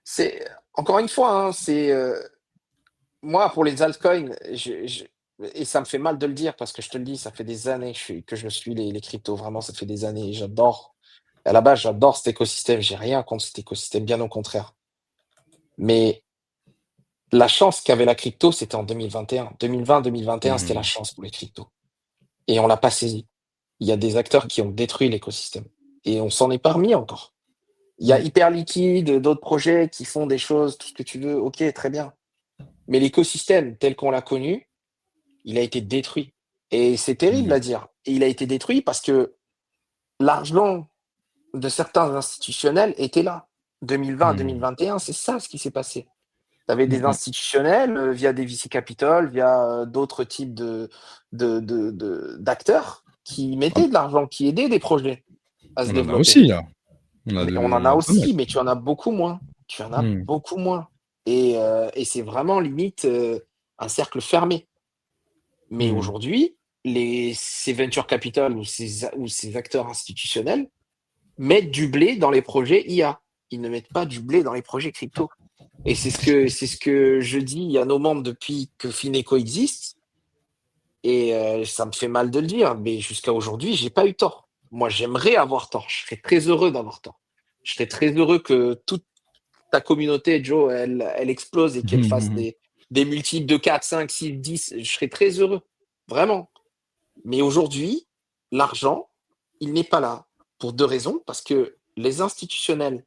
c'est encore une fois, hein, moi pour les altcoins, je et ça me fait mal de le dire parce que je te le dis, ça fait des années que je suis les cryptos, vraiment ça fait des années et j'adore. À la base, j'adore cet écosystème, j'ai rien contre cet écosystème, bien au contraire. Mais la chance qu'avait la crypto, c'était en 2021. 2020-2021, c'était la Hmm. chance pour les cryptos et on l'a pas saisi. Il y a des acteurs qui ont détruit l'écosystème et on s'en est pas remis encore. Il y a Hmm. Hyperliquid, d'autres projets qui font des choses, tout ce que tu veux, OK, très bien. Mais l'écosystème tel qu'on l'a connu, il a été détruit et c'est terrible Hmm. à dire. Et il a été détruit parce que l'argent de certains institutionnels était là. Hmm. 2020-2021, c'est ça ce qui s'est passé. Tu avais des Hmm. institutionnels, via des VC Capital, via, d'autres types d'acteurs qui Ah, mettaient de l'argent, qui aidaient des projets à se on en a développer. aussi, là. Mais on en On a a pas mal. aussi, mais tu en as beaucoup moins. Tu en as Hmm. beaucoup moins et c'est vraiment limite, un cercle fermé. Mais Hmm. aujourd'hui, ces venture capital ou ces acteurs institutionnels mettent du blé dans les projets IA. Ils ne mettent pas du blé dans les projets crypto. Et c'est ce que je dis à nos membres depuis que Fineco existe. Et ça me fait mal de le dire, mais jusqu'à aujourd'hui, j'ai pas eu tort. Moi, j'aimerais avoir tort. Je serais très heureux d'avoir tort. Je serais très heureux que toute ta communauté, Joe, elle explose et qu'elle fasse Hmm. des multiples de 4, 5, 6, 10. Je serais très heureux. Vraiment. Mais aujourd'hui, l'argent, il n'est pas là. Pour 2 raisons. Parce que les institutionnels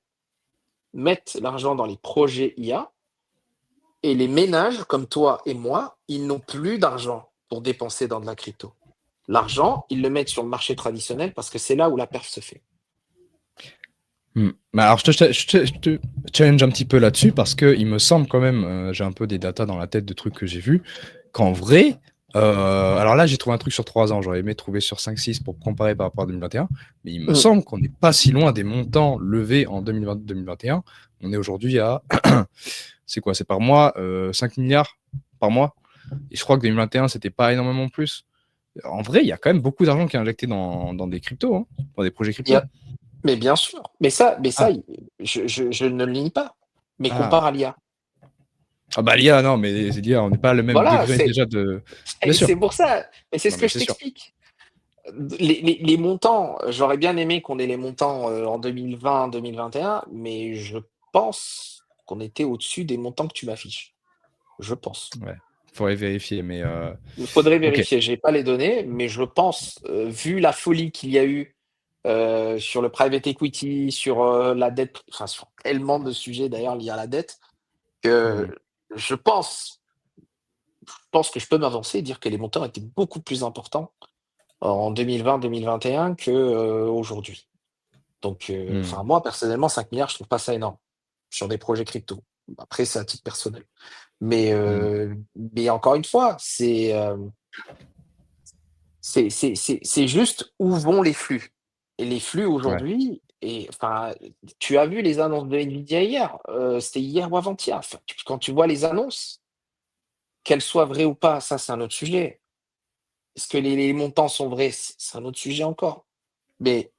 mettent l'argent dans les projets IA et les ménages comme toi et moi, ils n'ont plus d'argent pour dépenser dans de la crypto. L'argent, ils le mettent sur le marché traditionnel parce que c'est là où la perf se fait. Hmm. Bah alors, je te challenge un petit peu là-dessus parce que il me semble quand même, j'ai un peu des datas dans la tête de trucs que j'ai vus, qu'en vrai, alors là, j'ai trouvé un truc sur 3 ans, j'aurais aimé trouver sur 5-6 pour comparer par rapport à 2021, mais il me Mmh. semble qu'on n'est pas si loin des montants levés en 2020-2021. On est aujourd'hui à, c'est quoi, c'est par mois, 5 milliards par mois, et je crois que 2021, c'était pas énormément plus. En vrai, il y a quand même beaucoup d'argent qui est injecté dans des cryptos, hein, dans des projets Il y crypto. a mais bien sûr, mais ça, Ah, je ne le nie pas. Mais ah. compare à l'IA. Ah bah l'IA, non, mais l'IA, on n'est pas le même Voilà, degré déjà de. Bien sûr. c'est pour ça. Mais c'est ce Non, que mais je c'est sûr. t'explique. Les montants, j'aurais bien aimé qu'on ait les montants, en 2020-2021, mais je pense qu'on était au-dessus des montants que tu m'affiches. Je pense. Ouais. Faudrait vérifier, mais Il faudrait ok. vérifier, j'ai pas les données, mais je pense, vu la folie qu'il y a eu, sur le private equity, sur, la dette, enfin sur tellement de sujets d'ailleurs liés à la dette, Hmm. que je pense que je peux m'avancer et dire que les montants étaient beaucoup plus importants en 2020-2021 que, aujourd'hui. Donc, Hmm. moi personnellement 5 milliards, je trouve pas ça énorme sur des projets crypto. Après c'est à titre personnel. Mais, Hmm. mais encore une fois, c'est juste où vont les flux. Et les flux Ouais. aujourd'hui, et enfin, tu as vu les annonces de Nvidia hier? C'était hier ou avant-hier. Enfin, quand tu vois les annonces, qu'elles soient vraies ou pas, ça c'est un autre sujet. Est-ce que les montants sont vrais? C'est un autre sujet encore. Mais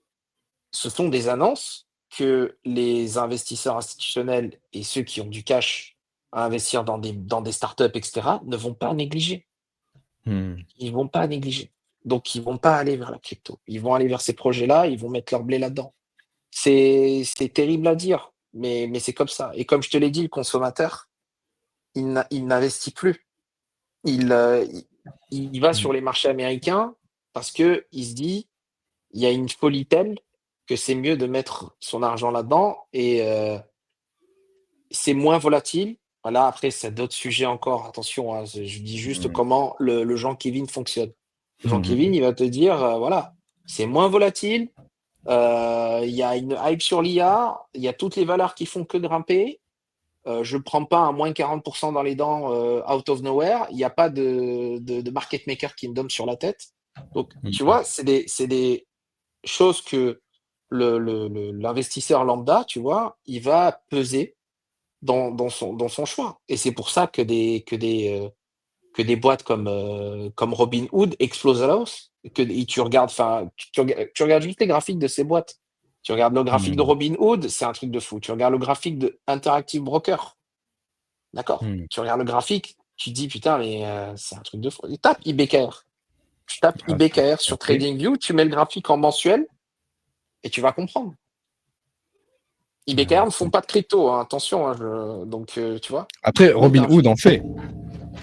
ce sont des annonces que les investisseurs institutionnels et ceux qui ont du cash à investir dans des startups, et cetera, ne vont pas négliger. Hmm. Ils vont pas négliger. Donc ils vont pas aller vers la crypto. Ils vont aller vers ces projets-là, ils vont mettre leur blé là-dedans. C'est terrible à dire, mais c'est comme ça. Et comme je te l'ai dit, le consommateur, il n'investit plus. Il va Hmm. sur les marchés américains parce que il se dit: «Il y a une folie telle que c'est mieux de mettre son argent là-dedans et c'est moins volatile». Voilà, après c'est d'autres sujets encore, attention, hein, je dis juste Hmm. comment le Jean Kevin fonctionne. Le Jean Hmm. Kevin, il va te dire, voilà, c'est moins volatile, il y a une hype sur l'IA, il y a toutes les valeurs qui font que grimper. Je ne prends pas un moins 40% dans les dents out of nowhere. Il n'y a pas de market maker qui me donne sur la tête. Donc, tu Hmm. vois, c'est des choses que l'investisseur lambda, tu vois, il va peser dans son choix. Et c'est pour ça que des boîtes comme Robinhood explosent à la hausse. Et tu regardes, enfin, tu regardes juste les graphiques de ces boîtes. Tu regardes le graphique de Hmm. Robinhood, c'est un truc de fou. Tu regardes le graphique de Interactive Broker, d'accord? Hmm. Tu regardes le graphique, tu te dis putain, mais c'est un truc de fou. Et tape IBKR. Tu tapes Ah, IBKR sur ok. TradingView, tu mets le graphique en mensuel et tu vas comprendre. IBKR ne font pas de crypto, hein, attention, hein, donc tu vois, Après, même Robin d'un. Hood en fait.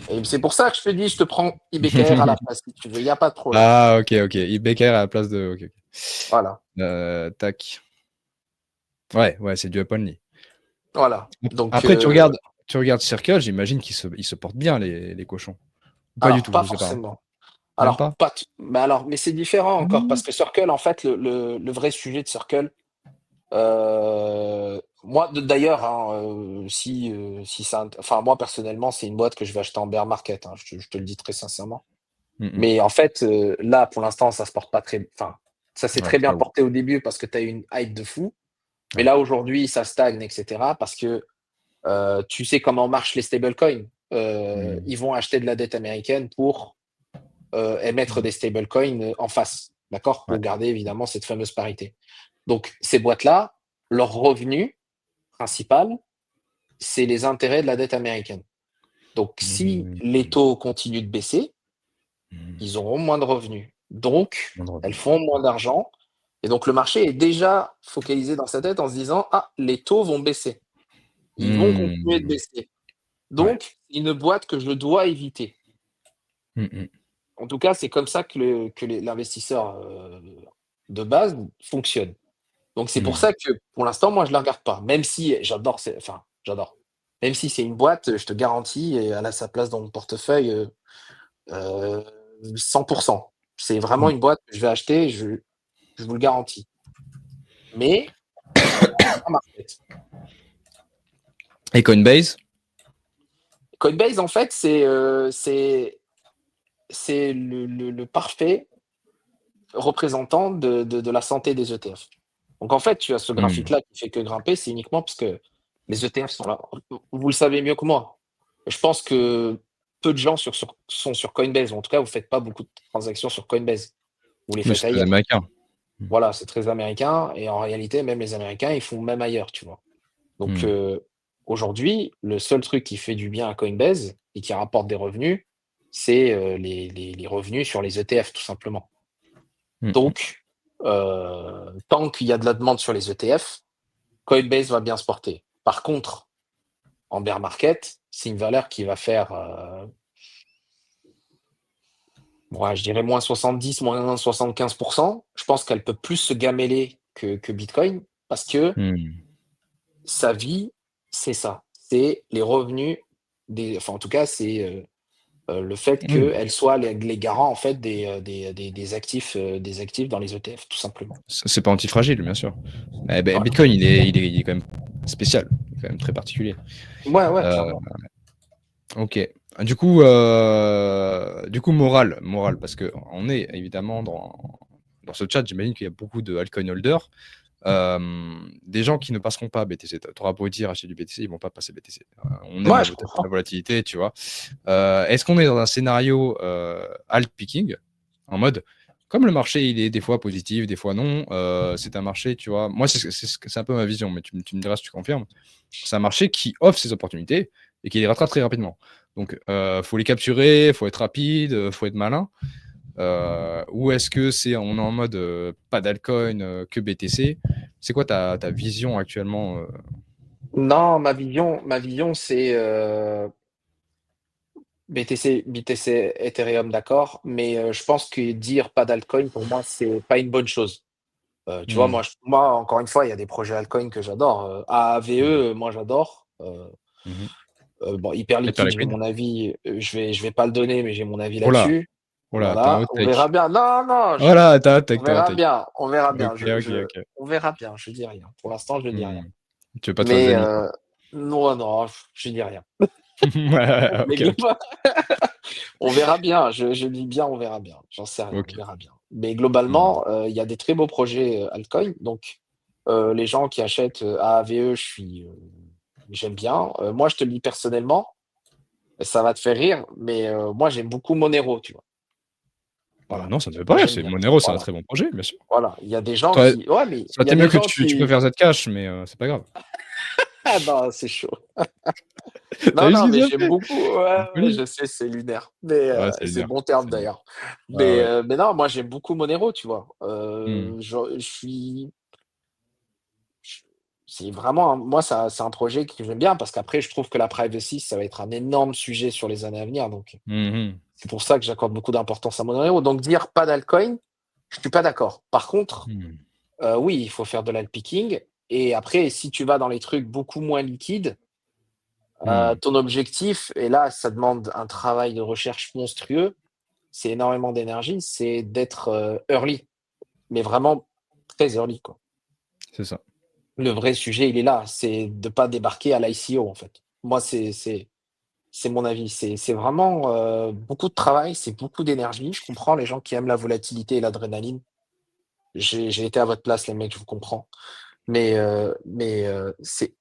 Et c'est pour ça que je te dis, je te prends IBKR à la place si tu veux, il n'y a pas de problème. Ah, ok, ok. Becker à la place de. Ok, ok. Voilà, Tac. Ouais, ouais, c'est du up only. voilà. Donc, Après, tu regardes Circle, j'imagine qu'ils se portent bien, les cochons. Pas du alors, tout, pas je sais pas, hein. forcément. Même Alors, pas? mais c'est différent encore Mmh. parce que Circle, en fait, le vrai sujet de Circle, moi, d'ailleurs, hein, si ça, enfin, moi, personnellement, c'est une boîte que je vais acheter en bear market, hein, je te le dis très sincèrement. Mmh mh. Mais en fait, là, pour l'instant, ça se porte pas très, enfin, ça s'est Ouais, très bien j'avoue. porté au début parce que tu as eu une hype de fou. Mais Ouais. là, aujourd'hui, ça stagne, et cetera parce que tu sais comment marchent les stablecoins. Mmh. Ils vont acheter de la dette américaine pour émettre des stablecoins en face, d'accord? Ouais. Pour garder évidemment cette fameuse parité. Donc, ces boîtes-là, leur revenu principal, c'est les intérêts de la dette américaine. Donc, si Mmh. les taux continuent de baisser, Mmh. ils auront moins de revenus. Donc, Moindre elles revenu. font moins d'argent. Et donc, le marché est déjà focalisé dans sa tête en se disant: «Ah, les taux vont baisser. Ils vont continuer de Mmh. baisser. Ouais. Donc, c'est une boîte que je dois éviter». Mmh mh. En tout cas, c'est comme ça l'investisseur de base fonctionne. Donc, c'est pour Mmh. ça que pour l'instant, moi, je ne la regarde pas. Même si j'adore, enfin, j'adore. Même si c'est une boîte, je te garantis, et elle a sa place dans mon portefeuille 100%. C'est vraiment Mmh. une boîte que je vais acheter, je vous le garantis. Mais bear market. Et Coinbase? Coinbase, en fait, c'est le parfait représentant de la santé des ETF. Donc en fait, tu as ce Mmh. graphique-là qui fait que grimper, c'est uniquement parce que les ETF sont là. Vous le savez mieux que moi. Je pense que peu de gens sont sur Coinbase, ou en tout cas, vous faites pas beaucoup de transactions sur Coinbase. Vous les Oui, faites c'est très ailleurs. américain. Mmh. Voilà, c'est très américain et en réalité, même les Américains, ils font même ailleurs, tu vois? Donc, Mmh. aujourd'hui, le seul truc qui fait du bien à Coinbase et qui rapporte des revenus, c'est, les revenus sur les ETF, tout simplement. Mmh mh. Donc, tant qu'il y a de la demande sur les ETF, Coinbase va bien se porter. Par contre, en bear market, c'est une valeur qui va faire, ouais, je dirais -70, -75%. Je pense qu'elle peut plus se gameler que Bitcoin parce que Mmh. sa vie, c'est ça. C'est les revenus enfin, en tout cas, c'est, le fait Oui, qu'elle soit les garants, en fait, des actifs dans les ETF, tout simplement. c'est pas antifragile, bien sûr. Eh beh, Voilà. Bitcoin, il est quand même spécial, il est quand même très particulier. Ouais, ouais, Heu, clairement. OK. Du coup, morale, parce qu'on est évidemment dans ce chat, j'imagine qu'il y a beaucoup de altcoin holders. Des gens qui ne passeront pas BTC. T'auras beau dire acheter du BTC, ils vont pas passer BTC. On aime Ouais, la, je la comprends. volatilité, tu vois. Est-ce qu'on est dans un scénario alt picking en mode comme le marché il est des fois positif, des fois non, c'est un marché, tu vois. Moi, c'est un peu ma vision, mais tu me diras si tu confirmes. C'est un marché qui offre ses opportunités et qui les rattrape très rapidement. Donc, faut les capturer, faut être rapide, faut être malin. Ou est-ce que on est en mode pas d'altcoin que BTC? C'est quoi ta vision actuellement Non, ma vision, c'est BTC, Ethereum, d'accord, mais je pense que dire pas d'altcoin, pour moi, c'est pas une bonne chose. Tu vois, Hmm. moi, encore une fois, il y a des projets altcoin que j'adore. Mhm. AAVE, moi, j'adore. Mhm. Bon, hyper liquide, j'ai Hyperliquid. mon avis. Je vais pas le donner, mais j'ai mon avis Oh là, là-dessus. oh là, t'as un Voilà, hot on verra take. bien. Non, non, Voilà, t'as un hot on take, t'as un hot verra take. bien. On verra bien. Ok, ok, ok. On verra bien. Je dis rien. Pour l'instant, je dis rien. Hmm. Tu veux pas te faire des Mais amis, quoi. non, non, je dis rien. Mais Ok, ok. on verra bien. Je dis bien, on verra bien. J'en sais rien. On Ok. verra bien. Mais Hmm. globalement, il y a des très beaux projets altcoin. Donc, les gens qui achètent AAVE, j'aime bien. Moi, je te le dis personnellement, ça va te faire rire, mais moi, j'aime beaucoup Monero, tu vois. Voilà. Non, ça ne fait pas Moi, rire. j'aime bien. Monero, c'est un Voilà. très bon projet, bien sûr. Voilà. Il y a des gens Ça qui. Ouais, mais ça aurait il y a été mieux des que gens tu qui. préfères Zcash, mais c'est pas grave. Ah non, c'est chaud. T'as Non, vu ce non, qu'il mais a j'aime fait? beaucoup. Ouais, Une ouais, folie. je sais, c'est lunaire. Mais Ouais, c'est c'est le lunaire. bon terme C'est lunaire. d'ailleurs. Ouais, ouais. Mais non, moi j'aime beaucoup Monero, tu vois. Hmm. Je suis. je- C'est vraiment. Moi, ça, c'est un projet que j'aime bien parce qu'après, je trouve que la privacy, ça va être un énorme sujet sur les années à venir. Donc, Mhm. c'est pour ça que j'accorde beaucoup d'importance à Monero. Donc, dire pas d'altcoin, je suis pas d'accord. Par contre, Hmm. oui, il faut faire de l'altpicking. Et après, si tu vas dans les trucs beaucoup moins liquides, Hmm. ton objectif, et là, ça demande un travail de recherche monstrueux, c'est énormément d'énergie, c'est d'être early, mais vraiment très early, quoi. C'est ça. Le vrai sujet, il est là, c'est de pas débarquer à l'ICO, en fait. Moi, c'est mon avis. C'est vraiment beaucoup de travail, c'est beaucoup d'énergie. Je comprends les gens qui aiment la volatilité et l'adrénaline. J'ai été à votre place, les mecs, je vous comprends. Mais c'est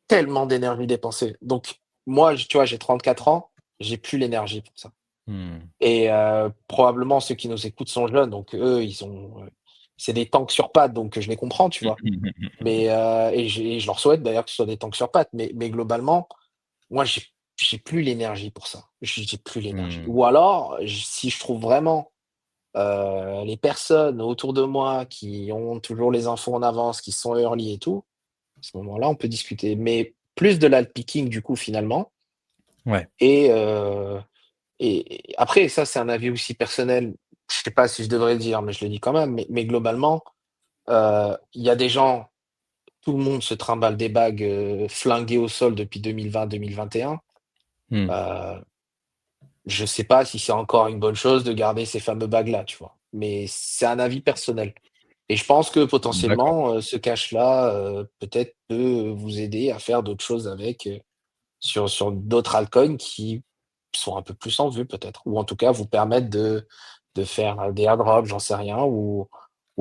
tellement d'énergie dépensée. Donc, moi, tu vois, j'ai 34 ans, j'ai plus l'énergie pour ça. Hmm. Et probablement ceux qui nous écoutent sont jeunes, donc eux, c'est des tanks sur pattes, donc je les comprends, tu vois? Mais et je leur souhaite d'ailleurs que ce soit des tanks sur pattes, mais globalement, moi, j'ai plus l'énergie pour ça. J'ai plus l'énergie. Hmm. Ou alors, si je trouve vraiment, les personnes autour de moi qui ont toujours les infos en avance, qui sont early et tout, à ce moment-là, on peut discuter. Mais plus de l'alt picking du coup, finalement Ouais. et après ça, c'est un avis aussi personnel. Je sais pas si je devrais le dire, mais je le dis quand même. Mais globalement, il y a des gens, tout le monde se trimballe des bagues, flinguées au sol depuis 2020-2021. Hmm. Heu, je sais pas si c'est encore une bonne chose de garder ces fameux bagues-là, tu vois? Mais c'est un avis personnel et je pense que D'accord. potentiellement, ce cash-là, peut-être peut vous aider à faire d'autres choses avec, sur d'autres altcoins qui sont un peu plus en vue peut-être, ou en tout cas vous permettre de faire des airdrops, j'en sais rien, ou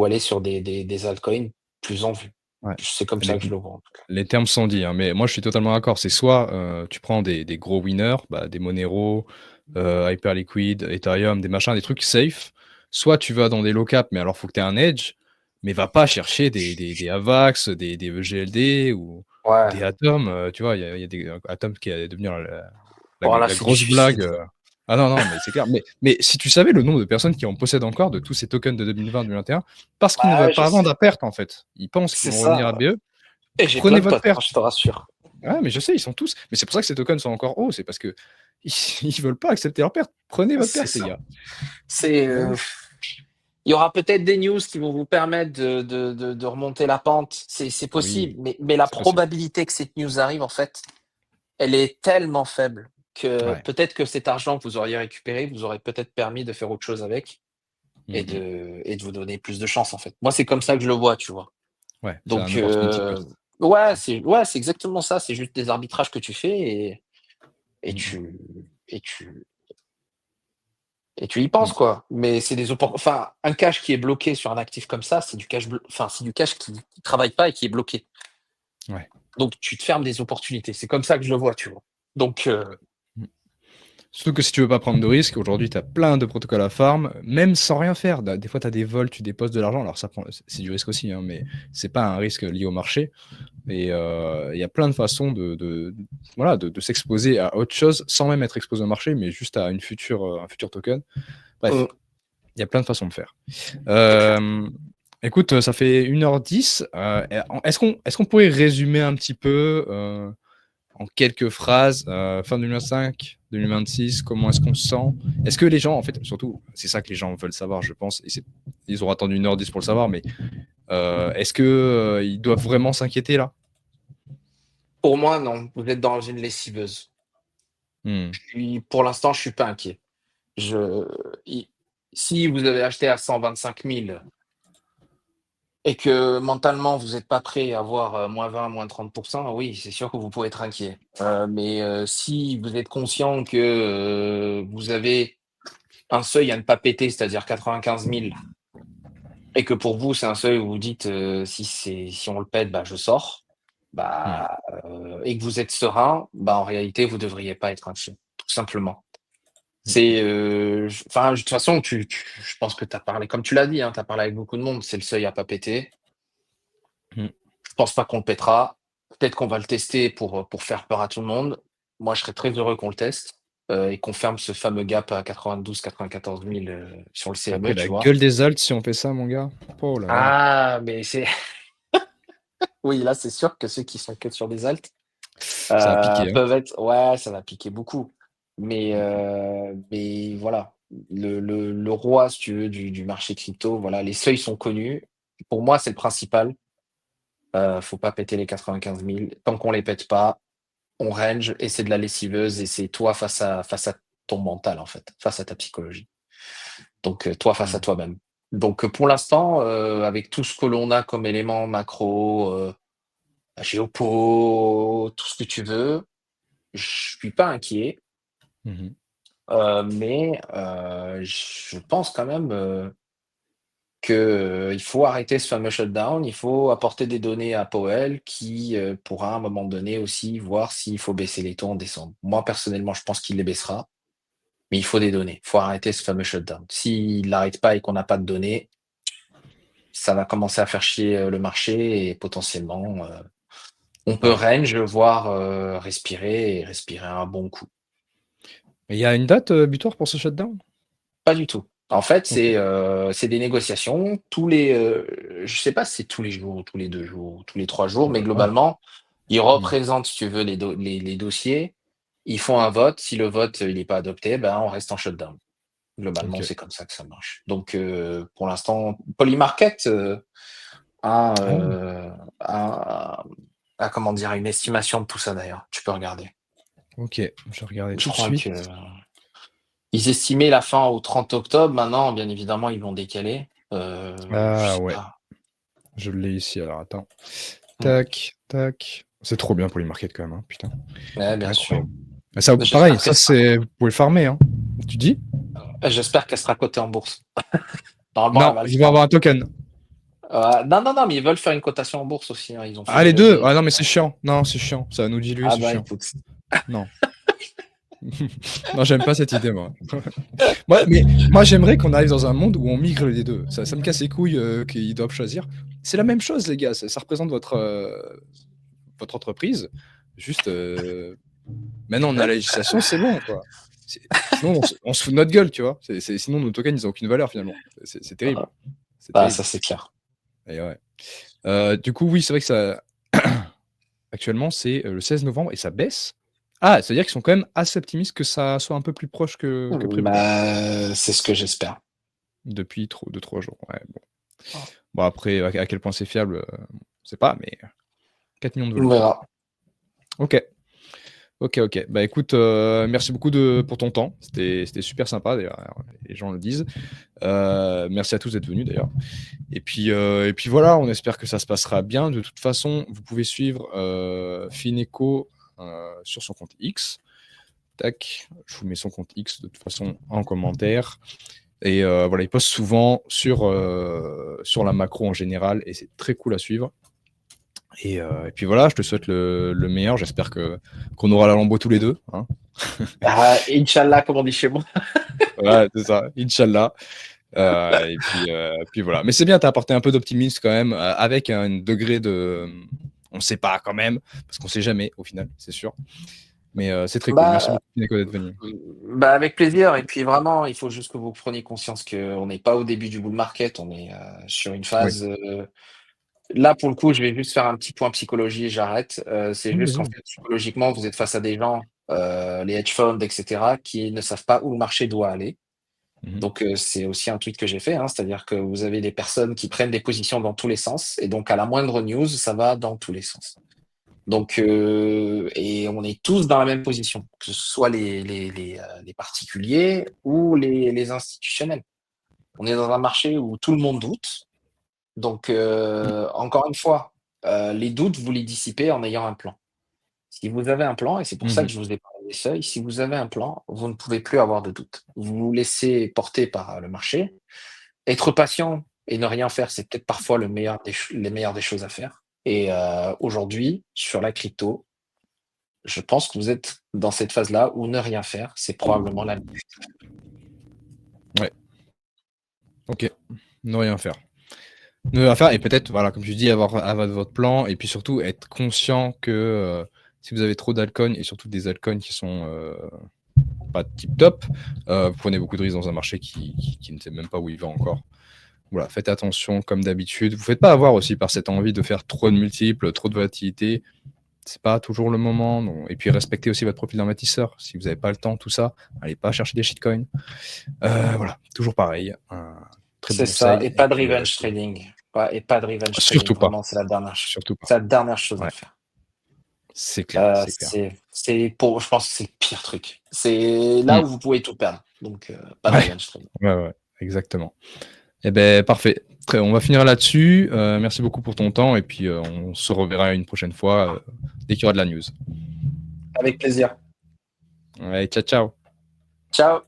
aller sur des altcoins plus en vue. Ouais. C'est comme Les, ça que je le vois en tout cas. les termes sont dits, hein, mais moi je suis totalement d'accord. C'est soit tu prends des gros winners, bah, des Monero, Hyperliquid, Ethereum, des machins, des trucs safe. Soit tu vas dans des low cap, mais alors faut que tu aies un edge, mais va pas chercher des AVAX, des EGLD ou Ouais, des Atom. Tu vois, il y a des Atom qui est devenir voilà, la c'est du grosse blague. suicide. Ah non, non, mais c'est clair. Mais si tu savais le nombre de personnes qui en possèdent encore de tous ces tokens de 2020-2021, parce qu'ils ne Bah veulent ouais, je pas vendre sais. à perte en fait. Ils pensent qu'ils C'est vont revenir à ça, BE. et j'ai plein Prenez de votre potes, hein, perte. je te rassure. Ah, mais je sais, ils sont tous. Mais c'est pour ça que ces tokens sont encore hauts. C'est parce que ils veulent pas accepter leur perte. Prenez votre C'est perte, les ça. gars. C'est, Ah oui. il y aura peut-être des news qui vont vous permettre de remonter la pente, c'est possible, Oui, mais la c'est possible. probabilité que cette news arrive, en fait, elle est tellement faible que Ouais. peut-être que cet argent que vous auriez récupéré vous aurait peut-être permis de faire autre chose avec Mhm. et de vous donner plus de chance, en fait. Moi, c'est comme ça que je le vois, tu vois? Ouais, c'est un Donc opportunity cost. ouais, c'est exactement ça, c'est juste des arbitrages que tu fais et Mhm. tu et tu Et tu y penses, Mm. quoi. Mais c'est des enfin, un cash qui est bloqué sur un actif comme ça, c'est du cash, enfin, c'est du cash qui travaille pas et qui est bloqué. Ouais. Donc, tu te fermes des opportunités. C'est comme ça que je le vois, tu vois. Donc, Mm. Surtout que si tu veux pas prendre de risques, aujourd'hui, tu as plein de protocoles à farm, même sans rien faire. Des fois, tu as des vols, tu déposes de l'argent. Alors, c'est du risque aussi, hein, mais c'est pas un risque lié au marché. Et il y a plein de façons voilà, de s'exposer à autre chose sans même être exposé au marché, mais juste à un futur token. Bref, euh, il y a plein de façons de faire. c'est clair. Écoute, ça fait 1h10. Est-ce qu'on pourrait résumer un petit peu en quelques phrases, fin 2025, 2026, comment est-ce qu'on se sent? Est-ce que les gens, en fait, surtout, c'est ça que les gens veulent savoir, je pense, et ils auront attendu 1h10 pour le savoir, mais est-ce que ils doivent vraiment s'inquiéter là? Pour moi, non. Vous êtes dans une lessiveuse. Hmm. Pour l'instant, je suis pas inquiet. Je, i- Si vous avez acheté à 125 000 et que mentalement, vous n'êtes pas prêt à avoir -20, -30%, oui, c'est sûr que vous pouvez être inquiet. Mais si vous êtes conscient que vous avez un seuil à ne pas péter, c'est-à-dire 95 000, et que pour vous, c'est un seuil où vous dites si on le pète, bah, je sors, Hmm. bah, et que vous êtes serein, bah, en réalité, vous devriez pas être inquiet, tout simplement. Hmm. Enfin, de toute façon, je pense que tu as parlé, comme tu l'as dit, hein, tu as parlé avec beaucoup de monde, c'est le seuil à pas péter. Hmm. Je pense pas qu'on le pètera. Peut-être qu'on va le tester pour faire peur à tout le monde. Moi, je serais très heureux qu'on le teste et qu'on ferme ce fameux gap à 92-94 000 sur le Après, CME, la tu vois. gueule des alts si on fait ça, mon gars. Oh là là. Ah, mais c'est oui, là, c'est sûr que ceux qui sont que sur des alts Ça a piqué, hein. peuvent être ouais, ça va piquer beaucoup. Mais voilà, le roi, si tu veux, du marché crypto, voilà, les seuils sont connus. Pour moi, c'est le principal. Faut pas péter les 95 000. Tant qu'on les pète pas, on range et c'est de la lessiveuse et c'est toi face à ton mental, en fait, face à ta psychologie. Donc, toi face à Hmm. toi-même. Donc, pour l'instant, avec tout ce que l'on a comme éléments macro, géopo, tout ce que tu veux, je suis pas inquiet, Mhm. mais je pense quand même que il faut arrêter ce fameux shutdown. Il faut apporter des données à Powell qui pourra à un moment donné aussi voir s'il faut baisser les taux en décembre. Moi, personnellement, je pense qu'il les baissera, mais il faut des données. Il faut arrêter ce fameux shutdown. S'il n'arrête pas et qu'on n'a pas de données, ça va commencer à faire chier le marché et potentiellement, on peut Ouais. range, voire respirer et respirer un bon coup. Il y a une date butoir pour ce shutdown? Pas du tout. En fait, Ok. c'est des négociations je sais pas si c'est tous les jours, ou tous les 2 jours, ou tous les 3 jours, Oh mais là là. globalement, ils Hmm. représentent, si tu veux, les dossiers. Ils font un vote. Si le vote, il est pas adopté, ben, on reste en shutdown. Globalement, Ok. c'est comme ça que ça marche. Donc, pour l'instant, Polymarket, a, Ah, a a comment dire? Une estimation de tout ça d'ailleurs. Tu peux regarder. ok. Je vais regarder Je tout de crois suite. que ils estimaient la fin au 30 octobre. Maintenant, bien évidemment, ils vont décaler. Je Ah sais ouais. pas. Je l'ai ici, alors attends. Mmh. Tac, tac. C'est trop bien pour les markets quand même, hein, putain. Ouais, bien sûr. Incroyable. Ah, ça, pareil, J'espère ça qu'elle sera c'est. Vous pouvez le farmer, hein. Tu dis? j'espère qu'elle sera cotée en bourse. Normalement, elle Non, va le ils vont faire. avoir un token. Non, non, non, mais ils veulent faire une cotation en bourse aussi, hein. Ils ont fait Ah, une les levée deux? Ah donc non, mais c'est chiant. Non, c'est chiant. Ça va nous diluer, ah c'est bah, chiant. écoute. Non. Non, j'aime pas cette idée, moi. Mais moi, j'aimerais qu'on arrive dans un monde où on migre les deux. Ça me casse les couilles qu'ils doivent choisir. C'est la même chose, les gars. Ça représente votre entreprise. Juste, maintenant, on a la législation, c'est bon, quoi. Sinon, on se fout de notre gueule, tu vois. Sinon, nos tokens, ils n'ont aucune valeur, finalement. C'est terrible. C'est Bah, terrible. ça, c'est clair. Et ouais. Du coup, oui, c'est vrai que ça. Actuellement, c'est le 16 novembre et ça baisse. Ah, c'est-à-dire qu'ils sont quand même assez optimistes que ça soit un peu plus proche que prévu. Bah, c'est ce que j'espère. Depuis 2-3 jours. Ouais, bon. Bon, après, à quel point c'est fiable, je sais pas, mais 4 millions de On volume. verra. Ok. Ok, ok. Bah écoute, merci beaucoup pour ton temps. C'était super sympa, d'ailleurs. Les gens le disent. Merci à tous d'être venus, d'ailleurs. Et puis voilà, on espère que ça se passera bien. De toute façon, vous pouvez suivre Fineco sur son compte X. Tac, je vous mets son compte X de toute façon en commentaire. Et voilà, il poste souvent sur la macro en général et c'est très cool à suivre. Et puis voilà, je te souhaite le meilleur. J'espère qu'on aura la Lambo tous les deux. Hein. Inch'Allah, comme on dit chez moi. Ouais, c'est ça, Inch'Allah. Et puis voilà. Mais c'est bien, tu as apporté un peu d'optimisme quand même, avec un degré de. On ne sait pas quand même, parce qu'on ne sait jamais au final, c'est sûr. Mais c'est très cool. Merci Bah, beaucoup, Nico, d'être venu. avec plaisir. Et puis vraiment, il faut juste que vous preniez conscience qu'on n'est pas au début du bull market, on est sur une Oui, phase. Là, pour le coup, je vais juste faire un petit point psychologie et j'arrête. C'est oui, juste qu'en vas-y. fait, psychologiquement, vous êtes face à des gens, les hedge funds, etc., qui ne savent pas où le marché doit aller. Mhm. Donc, c'est aussi un tweet que j'ai fait, hein, c'est-à-dire que vous avez des personnes qui prennent des positions dans tous les sens, et donc à la moindre news, ça va dans tous les sens. Donc, et on est tous dans la même position, que ce soit les particuliers ou les institutionnels. On est dans un marché où tout le monde doute. Donc, encore une fois, les doutes, vous les dissipez en ayant un plan. Si vous avez un plan, et c'est pour ça que Mhm. je vous ai parlé des seuils, si vous avez un plan, vous ne pouvez plus avoir de doute. Vous vous laissez porter par le marché. Être patient et ne rien faire, c'est peut-être parfois les meilleures des choses à faire. Et aujourd'hui, sur la crypto, je pense que vous êtes dans cette phase-là où ne rien faire, c'est probablement la mieux. Ouais, ok. Ne rien faire. Ne rien faire et peut-être, voilà, comme tu dis, avoir votre plan et puis surtout être conscient que si vous avez trop d'altcoins et surtout des altcoins qui sont pas tip top, vous prenez beaucoup de risques dans un marché qui ne sait même pas où il va encore. Voilà, faites attention comme d'habitude. Vous ne faites pas avoir aussi par cette envie de faire trop de multiples, trop de volatilité. C'est pas toujours le moment. Non. Et puis respectez aussi votre profil d'investisseur. Si vous n'avez pas le temps, tout ça, allez pas chercher des shitcoins. Voilà, toujours pareil. Un très bon C'est ça, conseil. et Et pas de puis, revenge trading. Ouais, et pas de revenge trading, surtout pas. vraiment, Surtout pas. c'est la dernière chose à Ouais, faire. c'est clair, c'est clair. Je pense que c'est le pire truc. C'est là Mm. où vous pouvez tout perdre. Donc, pas de Ouais, revenge trading. ouais, exactement. Eh ben parfait. On va finir là-dessus. Merci beaucoup pour ton temps et puis on se reverra une prochaine fois dès qu'il y aura de la news. Avec plaisir. Ouais, ciao, ciao. Ciao.